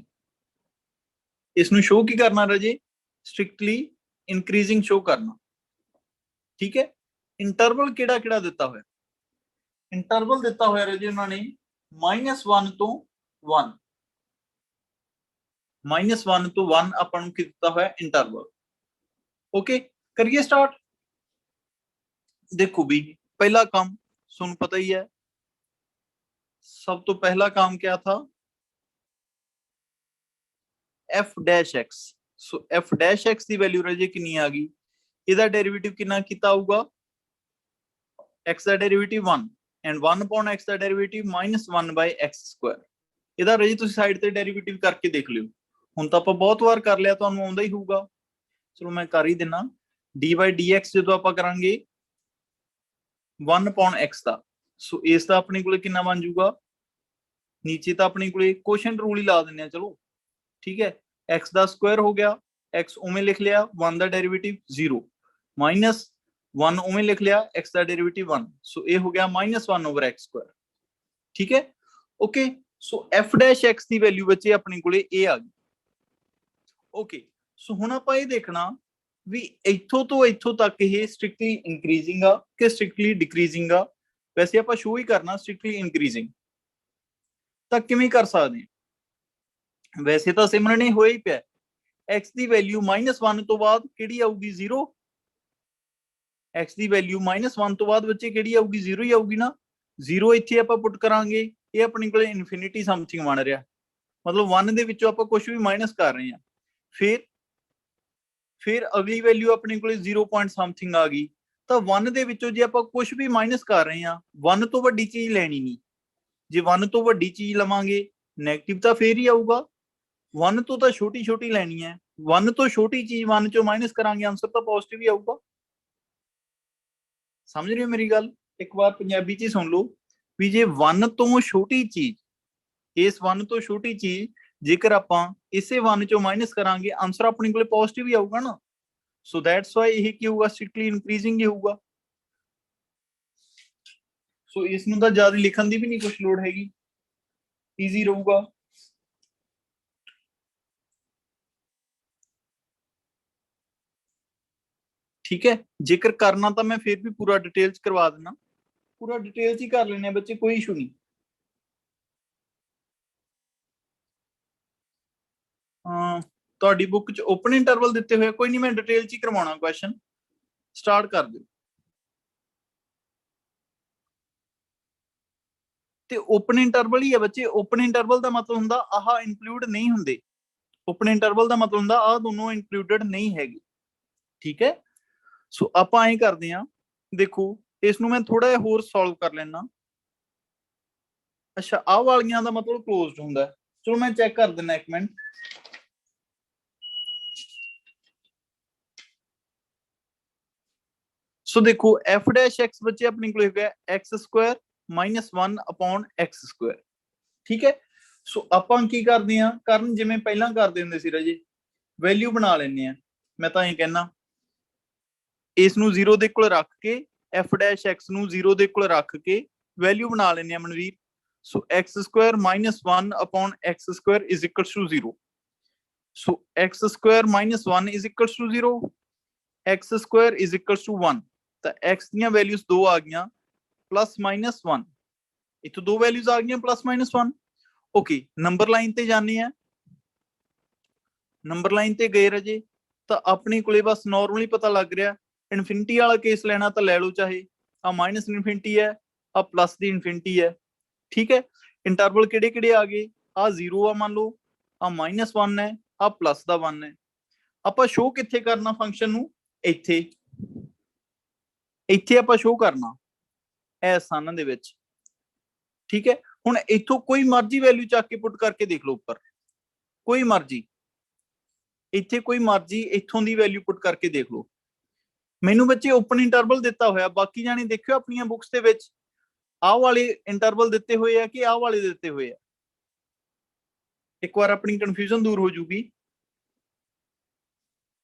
ਇਸ ਨੂੰ ਸ਼ੋ ਕੀ ਕਰਨਾ ਰਾਜੇ, ਸਟ੍ਰਿਕਟਲੀ ਇਨਕਰੀਜ਼ਿੰਗ ਸ਼ੋ ਕਰਨਾ। ਠੀਕ ਹੈ, ਇੰਟਰਵਲ ਕਿਹੜਾ ਕਿਹੜਾ ਦਿੱਤਾ ਹੋਇਆ, ਇੰਟਰਵਲ ਦਿੱਤਾ ਹੋਇਆ ਰਾਜੇ ਉਹਨਾਂ ਨੇ -1 ਤੋਂ 1, -1 ਤੋਂ 1 ਆਪਾਂ ਨੂੰ ਕੀ ਦਿੱਤਾ ਹੋਇਆ, ਇੰਟਰਵਲ। ਓਕੇ, ਕਰੀਏ ਸਟਾਰਟ। ਦੇਖੋ ਵੀ ਪਹਿਲਾ ਕੰਮ ਤੁਹਾਨੂੰ ਪਤਾ ਹੀ ਹੈ, सब तो पहला काम क्या था, f dash x। सो f dash x की वैल्यू राजे कितनी आ गई, ਇਹਦਾ ਡੈਰੀਵੇਟਿਵ ਕਿੰਨਾ ਕੀਤਾ ਹੋਊਗਾ, x the derivative 1 and 1/x the derivative -1/x²। ਇਹਦਾ ਰਾਜੇ ਤੁਸੀਂ ਸਾਈਡ ਤੇ ਡੈਰੀਵੇਟਿਵ ਕਰਕੇ ਦੇਖ ਲਿਓ। ਹੁਣ ਤਾਂ ਆਪਾਂ ਬਹੁਤ ਵਾਰ ਕਰ ਲਿਆ, ਤੁਹਾਨੂੰ ਆਉਂਦਾ ਹੀ ਹੋਊਗਾ। ਚਲੋ ਮੈਂ ਕਰ ਹੀ ਦਿੰਨਾ। dy dx ਜਦੋਂ ਆਪਾਂ ਕਰਾਂਗੇ 1 upon x ਦਾ, ਸੋ ਇਸ ਦਾ ਆਪਣੇ ਕੋਲੇ ਕਿੰਨਾ ਬਣ ਜਾਊਗਾ, ਨੀਚੇ ਤਾਂ ਆਪਣੇ ਕੋਲੇ ਕੋਸ਼ੈਂਟ ਰੂਲ ਹੀ ਲਾ ਦਿੰਦੇ ਆ ਚਲੋ, ਠੀਕ ਹੈ। x ਦਾ ਸਕੁਆਇਰ ਹੋ ਗਿਆ, x ਉਵੇਂ ਲਿਖ ਲਿਆ, 1 ਦਾ ਡੈਰੀਵੇਟਿਵ 0 ਮਾਈਨਸ 1 ਉਵੇਂ ਲਿਖ ਲਿਆ, x ਦਾ ਡੈਰੀਵੇਟਿਵ 1, ਸੋ ਇਹ ਹੋ ਗਿਆ -1 over x ਸਕੁਆਇਰ, ਠੀਕ ਹੈ। ਓਕੇ, ਸੋ f ਡੈਸ਼ x ਦੀ ਵੈਲਿਊ ਬੱਚੇ ਆਪਣੇ ਕੋਲੇ ਇਹ ਆ ਗਈ। ਓਕੇ, ਸੋ ਹੁਣ ਆਪਾਂ ਇਹ ਦੇਖਣਾ ਵੀ ਇੱਥੋਂ ਤੋਂ ਇੱਥੋਂ ਤੱਕ ਇਹ ਸਟ੍ਰਿਕਟਲੀ ਇਨਕਰੀਜ਼ਿੰਗ ਆ ਕਿ ਸਟ੍ਰਿਕਟਲੀ ਡਿਕਰੀਜ਼ਿੰਗ ਆ। ਵੈਸੇ ਆਪਾਂ ਸ਼ੋ ਹੀ ਕਰਨਾ ਸਟ੍ਰਿਕਟਲੀ ਇਨਕਰੀਜ਼ਿੰਗ, ਤਾਂ ਕਿਵੇਂ ਕਰ ਸਕਦੇ ਹਾਂ? ਵੈਸੇ ਤਾਂ ਸਿਮਰਨ ਨੇ ਹੋਇਆ ਹੀ ਪਿਆ, x ਦੀ ਵੈਲਿਊ -1 ਤੋਂ ਬਾਅਦ ਕਿਹੜੀ ਆਊਗੀ, 0। x ਦੀ ਵੈਲਿਊ -1 ਤੋਂ ਬਾਅਦ ਬੱਚੇ ਕਿਹੜੀ ਆਊਗੀ, 0 ਹੀ ਆਊਗੀ ਨਾ। 0 ਇੱਥੇ ਆਪਾਂ ਪੁੱਟ ਕਰਾਂਗੇ, ਇਹ ਆਪਣੇ ਕੋਲੇ ਇਨਫਿਨਿਟੀ ਸਮਥਿੰਗ ਬਣ ਰਿਹਾ, ਮਤਲਬ 1 ਦੇ ਵਿੱਚੋਂ ਆਪਾਂ ਕੁਝ ਵੀ ਮਾਈਨਸ ਕਰ ਰਹੇ ਹਾਂ। ਫਿਰ ਅਗਲੀ ਵੈਲਿਊ ਆਪਣੇ ਕੋਲੇ 0 ਪੁਆਇੰਟ ਸਮਥਿੰਗ ਆ ਗਈ, ਤਾਂ 1 ਦੇ ਵਿੱਚੋਂ ਜੇ ਆਪਾਂ ਕੁਝ ਵੀ ਮਾਈਨਸ ਕਰ ਰਹੇ ਹਾਂ, 1 ਤੋਂ ਵੱਡੀ ਚੀਜ਼ ਲੈਣੀ ਨਹੀਂ। ਜੇ 1 ਤੋਂ ਵੱਡੀ ਚੀਜ਼ ਲਵਾਂਗੇ ਨੈਗੇਟਿਵ ਤਾਂ ਫੇਰ ਹੀ ਆਊਗਾ, 1 ਤੋਂ ਤਾਂ ਛੋਟੀ ਛੋਟੀ ਲੈਣੀ ਹੈ। 1 ਤੋਂ ਛੋਟੀ ਚੀਜ਼ 1 ਚੋਂ ਮਾਈਨਸ ਕਰਾਂਗੇ, ਆਨਸਰ ਤਾਂ ਪੋਜ਼ਿਟਿਵ ਹੀ ਆਊਗਾ। ਸਮਝ ਰਹੇ ਹੋ ਮੇਰੀ ਗੱਲ? ਇੱਕ ਵਾਰ ਪੰਜਾਬੀ ਚ ਹੀ ਸੁਣ ਲਓ ਵੀ ਜੇ 1 ਤੋਂ ਛੋਟੀ ਚੀਜ਼, ਇਸ 1 ਤੋਂ ਛੋਟੀ ਚੀਜ਼ ਜੇਕਰ ਆਪਾਂ ਇਸੇ 1 ਚੋਂ ਮਾਈਨਸ ਕਰਾਂਗੇ, ਆਨਸਰ ਆਪਣੇ ਕੋਲੇ ਪੋਜ਼ਿਟਿਵ ਹੀ ਆਊਗਾ ਨਾ। ਸੋ ਦੈਟਸ ਵਾਈ ਇਹ ਕੀ ਹੋਊਗਾ, ਸਟ੍ਰਿਕਟਲੀ ਇਨਕਰੀਜ਼ਿੰਗ ਹੀ ਹੋਊਗਾ। ਸੋ ਇਸ ਨੂੰ ਤਾਂ ਜ਼ਿਆਦਾ ਲਿਖਣ ਦੀ ਵੀ ਨਹੀਂ ਕੁਝ ਲੋੜ ਹੈਗੀ, ਈਜ਼ੀ ਰਹੂਗਾ। ਠੀਕ ਹੈ, ਜੇਕਰ ਕਰਨਾ ਤਾਂ ਮੈਂ ਫਿਰ ਵੀ ਪੂਰਾ ਡਿਟੇਲ ਚ ਕਰਵਾ ਦੇਣਾ, ਪੂਰਾ ਡਿਟੇਲ ਚ ਹੀ ਕਰ ਲੈਣੇ ਬੱਚੇ, ਕੋਈ ਇਸ਼ੂ ਨਹੀਂ। ਤੁਹਾਡੀ ਬੁੱਕ ਚ ਓਪਨ ਇੰਟਰਵਲ ਦਿੱਤੇ ਹੋਏ, ਕੋਈ ਨਹੀਂ ਮੈਂ ਡਿਟੇਲ ਚ ਹੀ ਕਰਵਾਉਣਾ ਕੁਐਸਚਨ, ਸਟਾਰਟ ਕਰ ਦਿਓ। ਤੇ ਓਪਨ ਇੰਟਰਵਲ ਹੀ ਹੈ ਬੱਚੇ, ਓਪਨ ਇੰਟਰਵਲ ਦਾ ਮਤਲਬ ਹੁੰਦਾ ਆਹ ਇਨਕਲੂਡ ਨਹੀਂ ਹੁੰਦੇ, ਓਪਨ ਇੰਟਰਵਲ ਦਾ ਮਤਲਬ ਹੁੰਦਾ ਆਹ ਦੋਨੋਂ ਇਨਕਲੂਡਡ ਨਹੀਂ ਹੈਗੇ, ਠੀਕ ਹੈ। ਸੋ ਆਪਾਂ ਐਂ ਕਰਦੇ ਹਾਂ, ਦੇਖੋ ਇਸ ਨੂੰ ਮੈਂ ਥੋੜਾ ਜਿਹਾ ਹੋਰ ਸੋਲਵ ਕਰ ਲੈਣਾ। ਅੱਛਾ, ਆਹ ਵਾਲੀਆਂ ਦਾ ਮਤਲਬ ਕਲੋਜ਼ਡ ਹੁੰਦਾ, ਚਲੋ ਮੈਂ ਚੈੱਕ ਕਰ ਦਿੰਦਾ ਇੱਕ ਮਿੰਟ। ਸੋ ਦੇਖੋ f ਡੈਸ਼ x ਬੱਚੇ ਆਪਣੇ ਕੋਲ ਹੈਗਾ x square -1 upon x Square, ਠੀਕ ਹੈ। ਸੋ ਆਪਾਂ ਕੀ ਕਰਦੇ ਹਾਂ, ਕਰਨ ਜਿਵੇਂ ਪਹਿਲਾਂ ਕਰਦੇ ਹੁੰਦੇ ਸੀ ਰਾਜੇ, ਵੈਲਿਊ ਬਣਾ ਲੈਂਦੇ ਆ। ਮੈਂ ਤਾਂ ਇਹ ਕਹਿਣਾ ਇਸ ਨੂੰ 0 ਦੇ ਕੋਲ ਰੱਖ ਕੇ, f ਡੈਸ਼ x ਨੂੰ 0 ਦੇ ਕੋਲ ਰੱਖ ਕੇ ਵੈਲਿਊ ਬਣਾ ਲੈਂਦੇ ਆ Manveer. So x square -1 upon x square is equals to 0। So x square -1 is equals to 0, x square is equals to 1, ਤਾਂ x ਦੀਆਂ ਵੈਲਿਊਜ਼ ਦੋ ਆ ਗਈਆਂ +-1, ਇੱਥੋਂ ਦੋ ਵੈਲਿਊਜ਼ ਆ ਗਈਆਂ +-1। ਓਕੇ, ਨੰਬਰ ਲਾਈਨ ਤੇ ਜਾਂਦੇ ਆ, ਨੰਬਰ ਲਾਈਨ ਤੇ ਗਏ ਰਾਜੇ, ਤਾਂ ਆਪਣੇ ਕੋਲੇ ਬਸ ਨਾਰਮਲੀ ਪਤਾ ਲੱਗ ਰਿਹਾ, ਇਨਫਿਨਿਟੀ ਵਾਲਾ ਕੇਸ ਲੈਣਾ ਤਾਂ ਲੈ ਲਓ, ਚਾਹੇ ਆ ਮਾਈਨਸ ਇਨਫਿਨਿਟੀ ਹੈ, ਆ ਪਲੱਸ ਦੀ ਇਨਫਿਨਿਟੀ ਹੈ, ਠੀਕ ਹੈ। ਇੰਟਰਵਲ ਕਿਹੜੇ ਕਿਹੜੇ ਆ ਗਏ, ਆ 0 ਆ ਮੰਨ ਲਓ, ਆ -1 ਹੈ, ਆ ਪਲੱਸ ਦਾ 1 ਹੈ। ਆਪਾਂ ਸ਼ੋ ਕਿੱਥੇ ਕਰਨਾ ਫੰਕਸ਼ਨ ਨੂੰ, ਇੱਥੇ, ਇੱਥੇ ਆਪਾਂ ਸ਼ੋ ਕਰਨਾ ਇਸ ਸਨ ਦੇ ਵਿੱਚ, ਠੀਕ ਹੈ। ਹੁਣ ਇੱਥੋਂ ਕੋਈ ਮਰਜ਼ੀ ਵੈਲਿਊ ਚੱਕ ਕੇ ਪੁੱਟ ਕਰਕੇ ਦੇਖ ਲਓ ਉੱਪਰ, ਕੋਈ ਮਰਜ਼ੀ, ਇੱਥੇ ਕੋਈ ਮਰਜ਼ੀ ਇੱਥੋਂ ਦੀ ਵੈਲਿਊ ਪੁੱਟ ਕਰਕੇ ਦੇਖ ਲਓ। ਮੈਨੂੰ ਬੱਚੇ ਓਪਨ ਇੰਟਰਵਲ ਦਿੱਤਾ ਹੋਇਆ, ਬਾਕੀ ਜਾਣੇ ਦੇਖਿਓ ਆਪਣੀਆਂ ਬੁੱਕਸ ਦੇ ਵਿੱਚ ਆਹ ਵਾਲੇ ਇੰਟਰਵਲ ਦਿੱਤੇ ਹੋਏ ਆ ਕਿ ਆਹ ਵਾਲੇ ਦਿੱਤੇ ਹੋਏ ਆ, ਇੱਕ ਵਾਰ ਆਪਣੀ ਕਨਫਿਊਜ਼ਨ ਦੂਰ ਹੋ ਜੂਗੀ।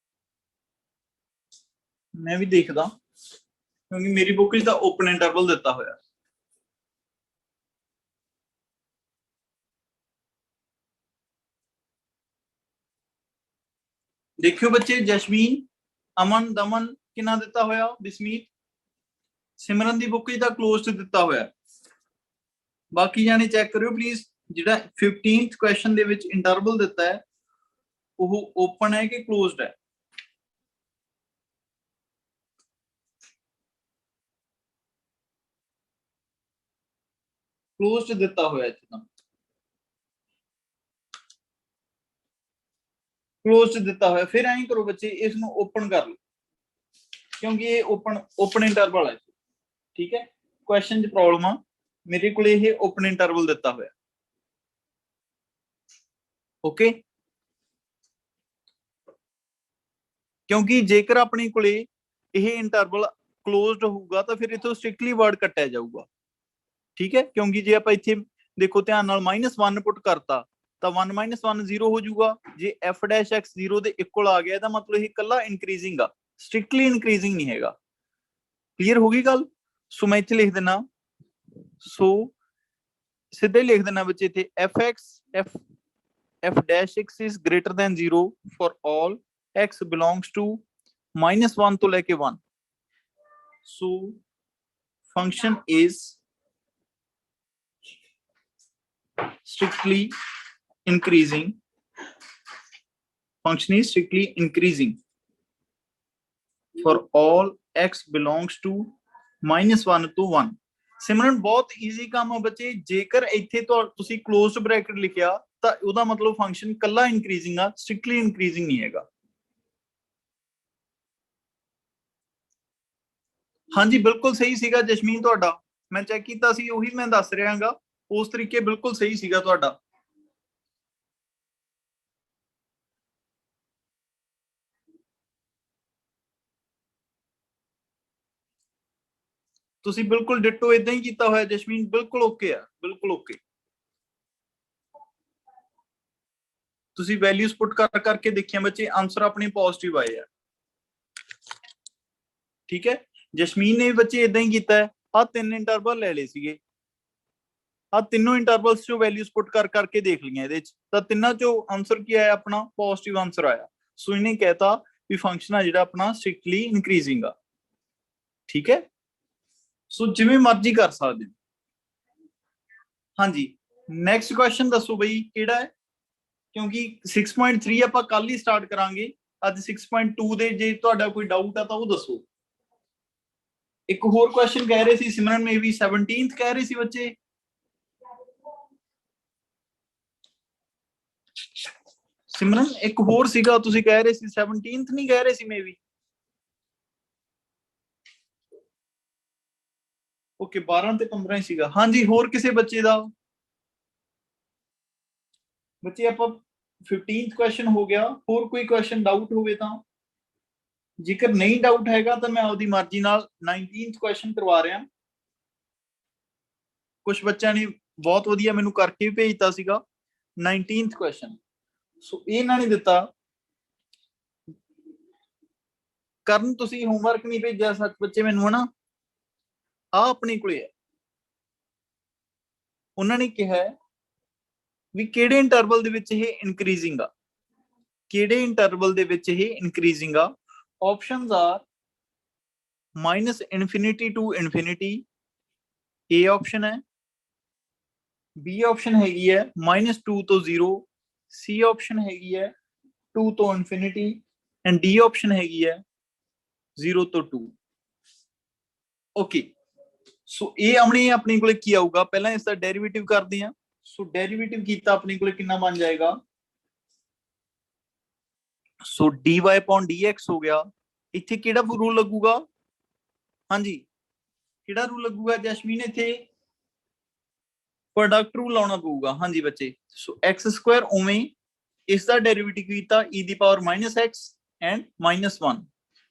ਮੈਂ ਵੀ ਦੇਖਦਾ ਕਿਉਂਕਿ ਮੇਰੀ ਬੁੱਕ 'ਚ ਤਾਂ ਓਪਨ ਇੰਟਰਵਲ ਦਿੱਤਾ ਹੋਇਆ। ਦੇਖਿਓ ਬੱਚੇ, ਜਸ਼ਮੀਨ, ਅਮਨ, ਦਮਨ ਕਿੰਨਾ ਦਿੱਤਾ ਹੋਇਆ, ਬਿਸਮੀਤ, ਸਿਮਰਨ ਦੀ ਬੁੱਕ 'ਚ ਤਾਂ ਕਲੋਜ਼ਡ ਦਿੱਤਾ ਹੋਇਆ। ਬਾਕੀ ਜਾਣੇ ਚੈੱਕ ਕਰਿਓ ਪਲੀਜ਼, ਜਿਹੜਾ 15th ਕੁਐਸਚਨ ਦੇ ਵਿੱਚ ਇੰਟਰਵਲ ਦਿੱਤਾ ਹੈ ਉਹ ਓਪਨ ਹੈ ਕਿ ਕਲੋਜ਼ਡ ਹੈ। ਕਲੋਜ਼ਡ ਦਿੱਤਾ ਹੋਇਆ ਇੱਥੇ ਤਾਂ, ਕਲੋਜ਼ਡ ਦਿੱਤਾ ਹੋਇਆ। ਫਿਰ ਐਂ ਕਰੋ ਬੱਚੇ, ਇਸ ਨੂੰ ਓਪਨ ਕਰ ਲਓ ਕਿਉਂਕਿ ਇਹ ਓਪਨ ਇੰਟਰਵਲ ਹੈ, ਠੀਕ ਹੈ। ਕੁਐਸਚਨ 'ਚ ਪ੍ਰੋਬਲਮ ਆ, ਮੇਰੇ ਕੋਲ ਇਹ ਓਪਨ ਇੰਟਰਵਲ ਦਿੱਤਾ ਹੋਇਆ, ਓਕੇ। क्योंकि जेकर अपने कोले यह इंटरवल क्लोज्ड होगा तो फिर इथों स्ट्रिक्टली वर्ड कट्टिया जाऊगा। ठीक है, क्योंकि जे आप इत्थे देखो ध्यान नाल -1 पुट करता तो 1 - 1 0 हो जाऊगा। जे f डैश x 0 के इक्वल आ गया तो मतलब ये कला इनक्रीजिंग आ, स्ट्रिक्टली इनक्रीजिंग नहीं हैगा। क्लीयर होगी गल? सो मैं इत्थे लिख देना, सो सीधे लिख देना बच्चे इत्थे f dash x is greater than 0 for all x belongs to -1 तो लेके 1। So function is strictly increasing, function is strictly increasing for all x belongs to -1 to 1। सिमरन बहुत ईजी काम है बच्चे, जेकर इत्थे तो तुसी क्लोज्ड ब्रैकेट लिखिया ਤਾਂ ਉਹਦਾ ਮਤਲਬ ਫੰਕਸ਼ਨ ਕੱਲਾ ਇਨਕਰੀਜ਼ਿੰਗ ਆ, ਸਟ੍ਰਿਕਟਲੀ ਇਨਕਰੀਜ਼ਿੰਗ ਨਹੀਂ ਹੈਗਾ। ਹਾਂਜੀ ਬਿਲਕੁਲ ਸਹੀ ਸੀਗਾ ਜਸ਼ਮੀਨ ਤੁਹਾਡਾ, ਮੈਂ ਚੈੱਕ ਕੀਤਾ ਸੀ, ਉਹੀ ਮੈਂ ਦੱਸ ਰਿਹਾਗਾ, ਉਸ ਤਰੀਕੇ ਬਿਲਕੁਲ ਸਹੀ ਸੀਗਾ ਤੁਹਾਡਾ। ਤੁਸੀਂ ਬਿਲਕੁਲ ਡਿਟੋ ਇਦਾਂ ਹੀ ਕੀਤਾ ਹੋਇਆ ਜਸ਼ਮੀਨ, ਬਿਲਕੁਲ ਓਕੇ ਆ, ਬਿਲਕੁਲ ਓਕੇ। ਤੁਸੀਂ ਵੈਲਿਊਜ਼ ਪੁੱਟ ਕਰ ਕਰਕੇ ਦੇਖਿਆ ਬੱਚੇ, ਆਨਸਰ ਆਪਣੇ ਪੋਜ਼ਿਟਿਵ ਆਏ ਆ। ਠੀਕ ਹੈ, ਜਸ਼ਮੀਨ ਨੇ ਬੱਚੇ ਇਦਾਂ ਹੀ ਕੀਤਾ ਹੈ, ਆ 3 ਇੰਟਰਵਲ ਲੈ ਲਏ ਸੀਗੇ, ਆ ਤਿੰਨੋਂ ਇੰਟਰਵਲਸ ਚੋਂ ਵੈਲਿਊਜ਼ ਪੁੱਟ ਕਰ ਕਰਕੇ ਦੇਖ ਲਈਆਂ ਇਹਦੇ ਚ, ਤਾਂ ਤਿੰਨਾਂ ਚੋਂ ਆਨਸਰ ਕੀ ਆਇਆ ਆਪਣਾ? ਪੋਜ਼ਿਟਿਵ ਆਨਸਰ ਆਇਆ। ਸੋ ਇਹਨੇ ਕਹਿਤਾ ਵੀ ਫੰਕਸ਼ਨ ਆ ਜਿਹੜਾ ਆਪਣਾ ਸਟ੍ਰਿਕਟਲੀ ਇਨਕਰੀਜ਼ਿੰਗ ਆ। ਠੀਕ ਹੈ, ਸੋ ਜਿਵੇਂ ਮਰਜ਼ੀ ਕਰ ਸਕਦੇ। ਹਾਂਜੀ ਨੈਕਸਟ ਕੁਐਸਚਨ ਦੱਸੋ ਬਈ ਕਿਹੜਾ ਹੈ, ਕਿਉਂਕਿ 6.3 ਆਪਾਂ ਕੱਲ ਹੀ ਸਟਾਰਟ ਕਰਾਂਗੇ, ਅੱਜ 6.2 ਦੇ ਜੇ ਤੁਹਾਡਾ ਕੋਈ ਡਾਊਟ ਆ ਤਾਂ ਉਹ ਦੱਸੋ। ਇੱਕ ਹੋਰ ਕੁਐਸਚਨ ਕਹਿ ਰਹੇ ਸੀ ਸਿਮਰਨ, ਮੇ ਵੀ 17th ਕਹਿ ਰਹੇ ਸੀ ਬੱਚੇ। ਸਿਮਰਨ ਇੱਕ ਹੋਰ ਸੀਗਾ, ਤੁਸੀਂ ਕਹਿ ਰਹੇ ਸੀ 17th ਨਹੀਂ ਕਹਿ ਰਹੇ ਸੀ ਮੇ ਵੀ? ਓਕੇ 12 ਤੇ 15 ਹੀ ਸੀਗਾ। ਹਾਂਜੀ ਹੋਰ ਕਿਸੇ ਬੱਚੇ ਦਾ? ਬੱਚੇ ਆਪਾਂ 15th ਕੁਐਸਚਨ ਹੋ ਗਿਆ, ਹੋਰ ਕੋਈ ਕੁਐਸਚਨ ਡਾਊਟ ਹੋਵੇ ਤਾਂ? ਜੇਕਰ ਨਹੀਂ ਡਾਊਟ ਹੈਗਾ ਤਾਂ ਮੈਂ ਆਪਦੀ ਮਰਜ਼ੀ ਨਾਲ 19th ਕੁਐਸਚਨ ਕਰਵਾ ਰਿਹਾ। ਕੁਝ ਬੱਚਿਆਂ ਨੇ ਬਹੁਤ ਵਧੀਆ ਮੈਨੂੰ ਕਰਕੇ ਵੀ ਭੇਜਤਾ ਸੀਗਾ 19th ਕੁਐਸਚਨ। ਸੋ ਇਹਨਾਂ ਨੇ ਦਿੱਤਾ, ਕਰਨ ਤੁਸੀਂ ਹੋਮਵਰਕ ਨਹੀਂ ਭੇਜਿਆ ਸੱਚ ਬੱਚੇ ਮੈਨੂੰ, ਹਨਾ? ਆ ਆਪਣੇ ਕੋਲੇ ਹੈ, ਉਹਨਾਂ ਨੇ ਕਿਹਾ ਵੀ ਕਿਹੜੇ ਇੰਟਰਵਲ ਦੇ ਵਿੱਚ ਇਹ ਇਨਕਰੀਜ਼ਿੰਗ ਆ, ਕਿਹੜੇ ਇੰਟਰਵਲ ਦੇ ਵਿੱਚ ਇਹ ਇਨਕਰੀਜ਼ਿੰਗ ਆ। Options are -∞ to ∞, A option है, बी ऑप्शन हैगी है -2 तो 0, सी ऑप्शन हैगी है 2 तो इनफिनिटी एंड डी ऑप्शन हैगी है 0 तो 2। ओके सो ये हमने अपने को की आऊगा, पहला इसका डेरिवेटिव करते हैं। सो डेरिवेटिव किया अपने को कितना बन जाएगा? सो dy अपॉन dx हो गया। इत्थे किहड़ा रूल लगूगा? हाँ जी किहड़ा रूल लगूगा जैस्मीन? इत्थे प्रोडक्ट रूल लाना पऊगा। हाँ जी बच्चे, सो x² उवें इसका डेरिवेटिव किया e⁻x एंड -1,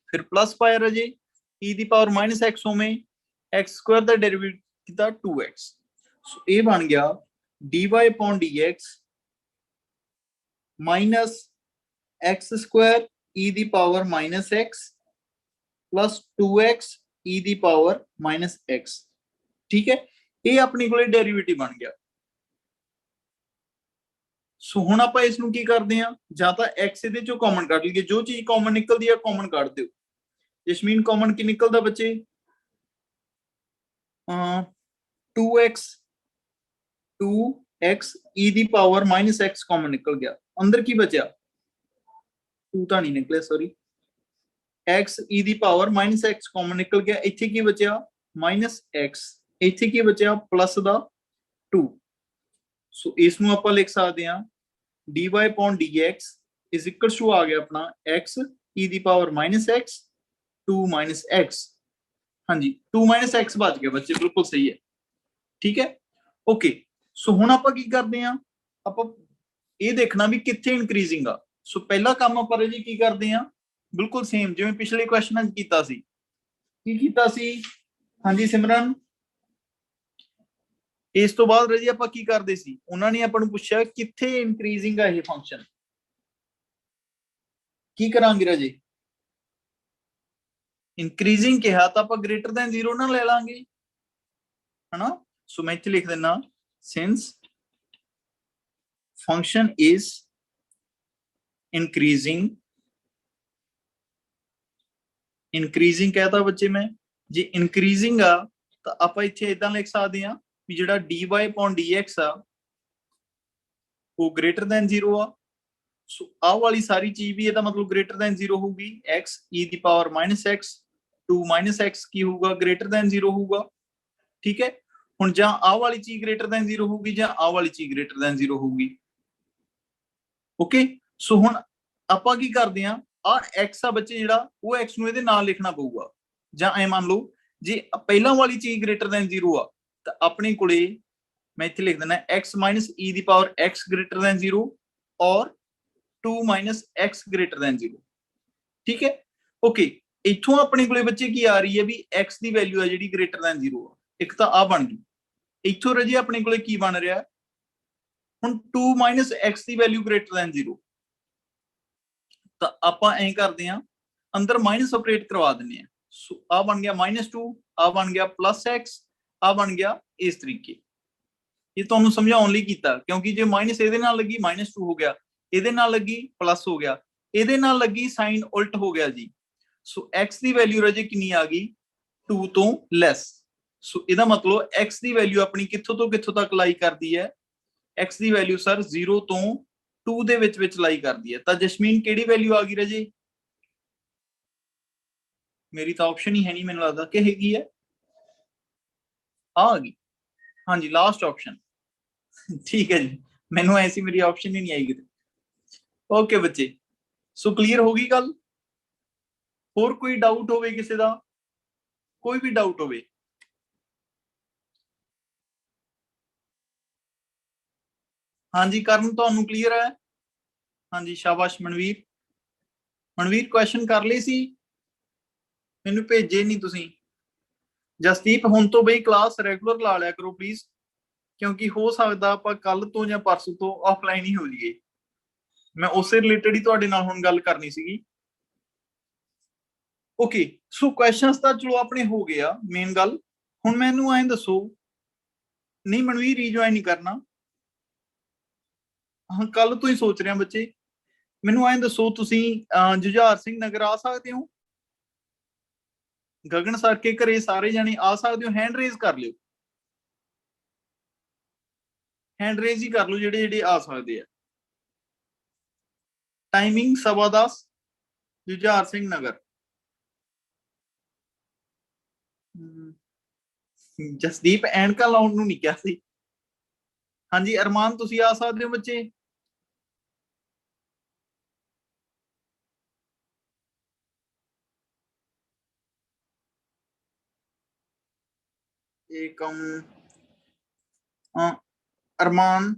फिर प्लस पाया रजे e⁻x उवें x² का डेरिवेटिव किया 2x। सो ये बन गया dy upon dx -x² e⁻x plus 2x e⁻x। ठीक है, ये अपने को डेरिवेटिव बन गया। सो हुण आपां इसनूं की करदे हां, जां तां x इहदे चों कॉमन कढ लईए, जो चीज कॉमन निकलदी है कॉमन कढ दिओ। जसमीन कॉमन की निकलदा बच्चे? 2x e⁻x कॉमन निकल गया। अंदर की बचा? 2 तो नहीं निकले, सॉरी, x e⁻x कॉमन निकल गया। इत्थे की बचा? -x। इत्थे की बचा? प्लस दा 2। सो इसनूं आपां लिख सकते हैं dy upon dx is equal to आ गया अपना x e⁻x 2 - x। हाँ जी 2 - x बच गया बच्चे, बिल्कुल सही है। ठीक है, ओके सो हुण आपां की करदे हां, आपां ये देखना भी कित्थे इनक्रीजिंग आ। सो पहला काम आपां जी की करदे हां, ਬਿਲਕੁਲ ਸੇਮ ਜਿਵੇਂ ਪਿਛਲੇ ਕੁਐਸਚਨਾਂ 'ਚ ਕੀਤਾ ਸੀ। ਕੀ ਕੀਤਾ ਸੀ? ਹਾਂਜੀ ਸਿਮਰਨ, ਇਸ ਤੋਂ ਬਾਅਦ ਰਾਜੀ ਆਪਾਂ ਕੀ ਕਰਦੇ ਸੀ? ਉਹਨਾਂ ਨੇ ਆਪਾਂ ਨੂੰ ਪੁੱਛਿਆ ਕਿੱਥੇ ਇਨਕਰੀਜ਼ਿੰਗ ਆ ਇਹ ਫੰਕਸ਼ਨ, ਕੀ ਕਰਾਂਗੇ ਰਾਜੇ? ਇਨਕਰੀਜ਼ਿੰਗ ਕਿਹਾ ਤਾਂ ਆਪਾਂ ਗ੍ਰੇਟਰ ਦੈਨ 0 ਨਾ ਲੈ ਲਾਂਗੇ, ਹਨਾ। ਸੋ ਮੈਂ ਇੱਥੇ ਲਿਖ ਦਿੰਦਾ since function is increasing, increasing ਕਹਤਾ ਬੱਚੇ ਮੈਂ, ਜੇ ਇਨਕਰੀਜ਼ਿੰਗ ਆ ਤਾਂ ਆਪਾਂ ਇੱਥੇ ਇਦਾਂ ਲਿਖ ਸਕਦੇ ਆ ਵੀ ਜਿਹੜਾ dy/dx ਆ ਉਹ ਗ੍ਰੇਟਰ ਦੈਨ 0 ਆ। ਸੋ ਆਹ ਵਾਲੀ ਸਾਰੀ ਚੀਜ਼ ਵੀ ਇਹਦਾ ਮਤਲਬ ਗ੍ਰੇਟਰ ਦੈਨ 0 ਹੋਊਗੀ। x e ਦੀ ਪਾਵਰ -x 2 -x ਕੀ ਹੋਊਗਾ? ਗ੍ਰੇਟਰ ਦੈਨ 0 ਹੋਊਗਾ। ਠੀਕ ਹੈ, ਹੁਣ ਜਾਂ ਆਹ ਵਾਲੀ ਚੀਜ਼ ਗ੍ਰੇਟਰ ਦੈਨ 0 ਹੋਊਗੀ ਜਾਂ ਆਹ ਵਾਲੀ ਚੀਜ਼ ਗ੍ਰੇਟਰ ਦੈਨ 0 ਹੋਊਗੀ। ਓਕੇ, ਸੋ ਹੁਣ ਆਪਾਂ ਕੀ ਕਰਦੇ ਆ, ਆ x ਆ ਬੱਚੇ ਜਿਹੜਾ ਉਹ x ਨੂੰ ਇਹਦੇ ਨਾਲ ਲਿਖਣਾ ਪਊਗਾ। ਜਾਂ ਐ ਮੰਨ ਲਓ ਜੇ ਪਹਿਲਾਂ ਵਾਲੀ ਚੀਜ਼ ਗ੍ਰੇਟਰ ਦੈਨ 0 ਆ ਤਾਂ ਆਪਣੇ ਕੋਲੇ ਮੈਂ ਇੱਥੇ ਲਿਖ ਦਿੰਦਾ x - e ਦੀ ਪਾਵਰ x ਗ੍ਰੇਟਰ ਦੈਨ 0 ਔਰ 2 - x ਗ੍ਰੇਟਰ ਦੈਨ 0। ਠੀਕ ਹੈ, ਓਕੇ, ਇੱਥੋਂ ਆਪਣੇ ਕੋਲੇ ਬੱਚੇ ਕੀ ਆ ਰਹੀ ਹੈ ਵੀ x ਦੀ ਵੈਲਿਊ ਆ ਜਿਹੜੀ ਗ੍ਰੇਟਰ ਦੈਨ 0 ਆ, ਇੱਕ ਤਾਂ ਆ ਬਣ ਗਈ। ਇੱਥੋਂ ਰਾਜੇ ਆਪਣੇ ਕੋਲੇ ਕੀ ਬਣ ਰਿਹਾ ਹੁਣ 2 - x ਦੀ ਵੈਲਿਊ ਗ੍ਰੇਟਰ ਦੈਨ 0, ਤਾਂ ਆਪਾਂ ਐਂ ਕਰਦੇ ਆ ਅੰਦਰ ਮਾਈਨਸ ਆਪਰੇਟ ਕਰਵਾ ਦਿੰਦੇ ਆ। ਸੋ ਆ ਬਣ ਗਿਆ -2, ਆ ਬਣ ਗਿਆ +x, ਆ ਬਣ ਗਿਆ ਇਸ ਤਰੀਕੇ। ਇਹ ਤੁਹਾਨੂੰ ਸਮਝਾਉਣ ਲਈ ਕੀਤਾ ਕਿਉਂਕਿ ਜੇ ਮਾਈਨਸ ਇਹਦੇ ਨਾਲ ਲੱਗੀ -2 ਹੋ ਗਿਆ, ਇਹਦੇ ਨਾਲ ਲੱਗੀ ਪਲੱਸ ਹੋ ਗਿਆ, ਇਹਦੇ ਨਾਲ ਲੱਗੀ ਸਾਈਨ ਉਲਟ ਹੋ ਗਿਆ ਜੀ। ਸੋ x ਦੀ ਵੈਲਿਊ ਰਾਜੇ ਕਿੰਨੀ ਆ ਗਈ? 2 ਤੋਂ ਲੈਸ। ਸੋ ਇਹਦਾ ਮਤਲਬ x ਦੀ ਵੈਲਿਊ ਆਪਣੀ ਕਿੱਥੋਂ ਤੋਂ ਕਿੱਥੋਂ ਤੱਕ ਲਾਈ ਕਰਦੀ ਹੈ? x ਦੀ ਵੈਲਿਊ ਸਰ 0 ਤੋਂ 2 ਦੇ ਵਿੱਚ ਲਾਈ ਕਰਦੀ ਹੈ। ਤਾਂ ਜਸਮੀਨ ਕਿਹੜੀ ਵੈਲਿਊ ਆ ਗਈ ਰਾਜੇ? ਮੇਰੀ ਤਾਂ ਆਪਸ਼ਨ ਹੀ ਹੈ ਨਹੀਂ, ਮੈਨੂੰ ਲੱਗਦਾ ਕਿ ਹੈਗੀ ਹੈ, ਆ ਗਈ। ਹਾਂਜੀ ਲਾਸਟ ਆਪਸ਼ਨ। ਠੀਕ ਹੈ ਜੀ, ਮੈਨੂੰ ਐਸੀ ਮੇਰੀ ਆਪਸ਼ਨ ਹੀ ਨਹੀਂ ਆਈ ਕਿਤੇ। ਓਕੇ ਬੱਚੇ, ਸੋ ਕਲੀਅਰ ਹੋ ਗਈ ਗੱਲ? ਹੋਰ ਕੋਈ ਡਾਊਟ ਹੋਵੇ ਕਿਸੇ ਦਾ? ਕੋਈ ਵੀ ਡਾਊਟ ਹੋਵੇ? ਹਾਂਜੀ ਕਰਨ, ਤੁਹਾਨੂੰ ਕਲੀਅਰ ਹੈ? ਹਾਂਜੀ ਸ਼ਾਬਾਸ਼ ਮਨਵੀਰ। ਮਨਵੀਰ ਕੁਐਸਚਨ ਕਰ ਲਈ ਸੀ? ਮੈਨੂੰ ਭੇਜੇ ਨਹੀਂ ਤੁਸੀਂ। ਜਸਦੀਪ ਹੁਣ ਤੋਂ ਬਈ ਕਲਾਸ ਰੈਗੂਲਰ ਲਾ ਲਿਆ ਕਰੋ ਪਲੀਜ਼, ਕਿਉਂਕਿ ਹੋ ਸਕਦਾ ਆਪਾਂ ਕੱਲ ਤੋਂ ਜਾਂ ਪਰਸੋਂ ਤੋਂ ਆਫਲਾਈਨ ਹੀ ਹੋ ਜਾਈਏ। ਮੈਂ ਉਸੇ ਰਿਲੇਟਡ ਹੀ ਤੁਹਾਡੇ ਨਾਲ ਹੁਣ ਗੱਲ ਕਰਨੀ ਸੀਗੀ। ਓਕੇ, ਸੋ ਕੁਐਸਚਨਸ ਤਾਂ ਚਲੋ ਆਪਣੇ ਹੋ ਗਏ ਆ। ਮੇਨ ਗੱਲ ਹੁਣ ਮੈਨੂੰ ਐਂ ਦੱਸੋ, ਨਹੀਂ ਮਨਵੀਰ ਰੀਜੁਆਇਨ ਨਹੀਂ ਕਰਨਾ, ਹਾਂ ਕੱਲ ਤੋਂ ਹੀ ਸੋਚ ਰਿਹਾ ਬੱਚੇ। ਮੈਨੂੰ ਐਂ ਦੱਸੋ ਤੁਸੀਂ ਜੁਝਾਰ ਸਿੰਘ ਨਗਰ ਆ ਸਕਦੇ ਹੋ? ਗਗਨ ਸਰ ਕੇ ਘਰੇ ਸਾਰੇ ਜਾਣੇ ਆ ਸਕਦੇ ਹੋ? ਹੈਂਡ ਰੇਜ਼ ਕਰ ਲਿਓ, ਹੈਂਡ ਰੇਜ਼ ਹੀ ਕਰ ਲਓ ਜਿਹੜੇ ਜਿਹੜੇ ਆ ਸਕਦੇ ਆ। ਟਾਈਮਿੰਗ 10:15 ਜੁਝਾਰ ਸਿੰਘ ਨਗਰ। ਜਸਦੀਪ ਐਨਕਾਂ ਲਾਉਣ ਨੂੰ ਨਹੀਂ ਕਿਹਾ ਸੀ। ਹਾਂਜੀ ਅਰਮਾਨ ਤੁਸੀਂ ਆ ਸਕਦੇ ਹੋ ਬੱਚੇ? ਏਕਮ, ਅਰਮਾਨ,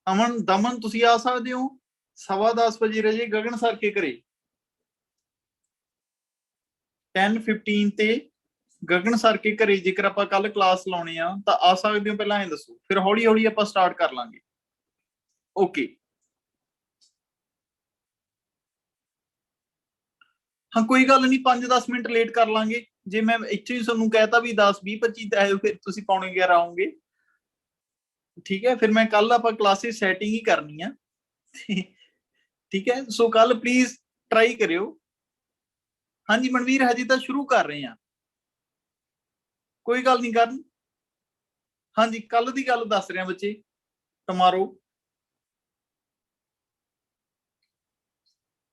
ਅਮਨ, ਦਮਨ ਤੁਸੀਂ ਆ ਸਕਦੇ ਹੋ? 10:15 ਵਜੇ ਰਜੇ ਗਗਨ ਸਰ ਕੇ ਘਰੇ 10:15 ਤੇ ਗਗਨ ਸਰ ਕੇ ਘਰੇ ਜੇਕਰ ਆਪਾਂ ਕੱਲ ਕਲਾਸ ਲਾਉਣੀ ਆ ਤਾਂ ਆ ਸਕਦੇ ਹੋ? ਪਹਿਲਾਂ ਇਹ ਦੱਸੋ, ਫਿਰ ਹੌਲੀ ਹੌਲੀ ਆਪਾਂ ਸਟਾਰਟ ਕਰ ਲਾਂਗੇ। ਓਕੇ, ਹਾਂ ਕੋਈ ਗੱਲ ਨਹੀਂ, 5-10 ਮਿੰਟ ਲੇਟ ਕਰ ਲਾਂਗੇ। ਜੇ ਮੈਂ ਇੱਥੇ ਹੀ ਤੁਹਾਨੂੰ ਕਹਿਤਾ ਵੀ 10, 20, 25 ਤੇ ਆਇਓ, ਫਿਰ ਤੁਸੀਂ 11:45 ਆਓਗੇ। ਠੀਕ ਹੈ, ਫਿਰ ਮੈਂ ਕੱਲ ਆਪਾਂ ਕਲਾਸਿਸ ਸੈਟਿੰਗ ਹੀ ਕਰਨੀ ਆ। ਠੀਕ ਹੈ, ਸੋ ਕੱਲ ਪਲੀਜ਼ ਟਰਾਈ ਕਰਿਓ। ਹਾਂਜੀ ਮਨਵੀਰ ਹਜੇ ਤਾਂ ਸ਼ੁਰੂ ਕਰ ਰਹੇ ਆ, ਕੋਈ ਗੱਲ ਨਹੀਂ ਕਰਨ। ਹਾਂਜੀ ਕੱਲ ਦੀ ਗੱਲ ਦੱਸ ਰਿਹਾ ਬੱਚੇ, ਟਮਾਰੋ।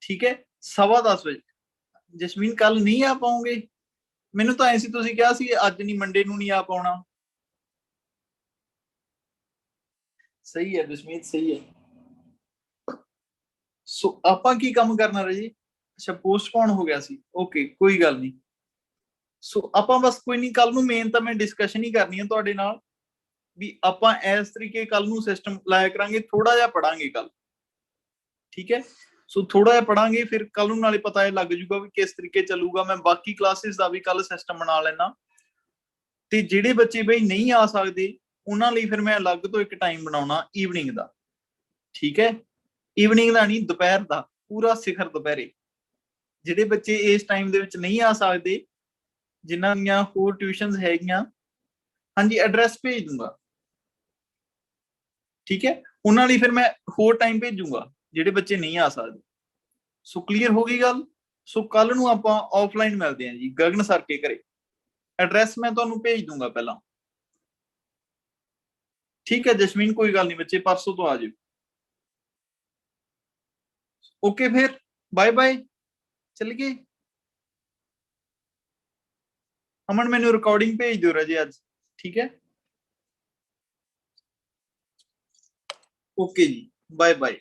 ਠੀਕ ਹੈ 10:15 ਵਜੇ। ਜਸਮੀਨ ਕੱਲ ਨਹੀਂ ਆ ਪਾਉਂਗੇ? ਮੈਨੂੰ ਤਾਂ ਐ ਸੀ ਤੁਸੀਂ ਕਿਹਾ ਸੀ ਅੱਜ ਨਹੀਂ, ਮੰਡੇ ਨੂੰ ਨਹੀਂ ਆ ਪਾਉਣਾ। ਸਹੀ ਹੈ ਜਸਮੀਤ, ਸਹੀ ਹੈ। ਸੋ ਆਪਾਂ ਕੀ ਕੰਮ ਕਰਨਾ ਰਾਜੀ? ਅੱਛਾ ਪੋਸਟਪੋਨ ਹੋ ਗਿਆ ਸੀ, ਓਕੇ ਕੋਈ ਗੱਲ ਨਹੀਂ। ਸੋ ਆਪਾਂ ਬਸ ਕੋਈ ਨਹੀਂ, ਕੱਲ ਨੂੰ ਮੇਨ ਤਾਂ ਮੈਂ ਡਿਸਕਸ਼ਨ ਹੀ ਕਰਨੀ ਹੈ ਤੁਹਾਡੇ ਨਾਲ ਵੀ ਆਪਾਂ ਇਸ ਤਰੀਕੇ ਕੱਲ ਨੂੰ ਸਿਸਟਮ ਲਾਇਆ ਕਰਾਂਗੇ, ਥੋੜਾ ਜਿਹਾ ਪੜਾਂਗੇ ਕੱਲ। ठीक है। सो थोड़ा जिहा पढ़ांगे, फिर कल नूं नाले पता लग जूगा भी किस तरीके चलूगा। मैं बाकी क्लासेस का भी कल सिस्टम बना लेना, ते जिहड़े बच्चे बई नहीं आ सकदे उन्हां लई फिर मैं अलग तो एक टाइम बनाउणा ईवनिंग दा, ठीक है। ईवनिंग दा नहीं, दोपहर दा, पूरा सिखर दोपहरे। ਜਿਹੜੇ ਬੱਚੇ ਇਸ ਟਾਈਮ ਦੇ ਵਿੱਚ ਨਹੀਂ ਆ ਸਕਦੇ, ਜਿਨ੍ਹਾਂ ਦੀਆਂ ਹੋਰ ਟਿਊਸ਼ਨਸ ਹੈਗੀਆਂ, ਹਾਂਜੀ ਐਡਰੈਸ ਭੇਜ ਦੂੰਗਾ, ਠੀਕ ਹੈ। ਉਹਨਾਂ ਲਈ ਫਿਰ ਮੈਂ ਹੋਰ ਟਾਈਮ ਭੇਜੂੰਗਾ ਜਿਹੜੇ ਬੱਚੇ ਨਹੀਂ ਆ ਸਕਦੇ। ਸੋ ਕਲੀਅਰ ਹੋ ਗਈ ਗੱਲ। ਸੋ ਕੱਲ ਨੂੰ ਆਪਾਂ ਆਫਲਾਈਨ ਮਿਲਦੇ ਹਾਂ ਜੀ ਗਗਨ ਸਰ ਕੇ ਘਰੇ। ਐਡਰੈਸ ਮੈਂ ਤੁਹਾਨੂੰ ਭੇਜ ਦੂੰਗਾ ਪਹਿਲਾਂ, ਠੀਕ ਹੈ ਜਸਮੀਨ, ਕੋਈ ਗੱਲ ਨਹੀਂ ਬੱਚੇ, ਪਰਸੋਂ ਤੋਂ ਆ ਜਾਓ। ਓਕੇ ਫਿਰ ਬਾਏ ਬਾਏ, ਚੱਲ ਗਏ। ਅਮਨ ਮੈਨੂੰ ਰਿਕਾਰਡਿੰਗ ਭੇਜ ਦਿਓ ਰਾਜੇ ਅੱਜ, ਠੀਕ ਹੈ। ਓਕੇ ਜੀ, ਬਾਏ ਬਾਏ।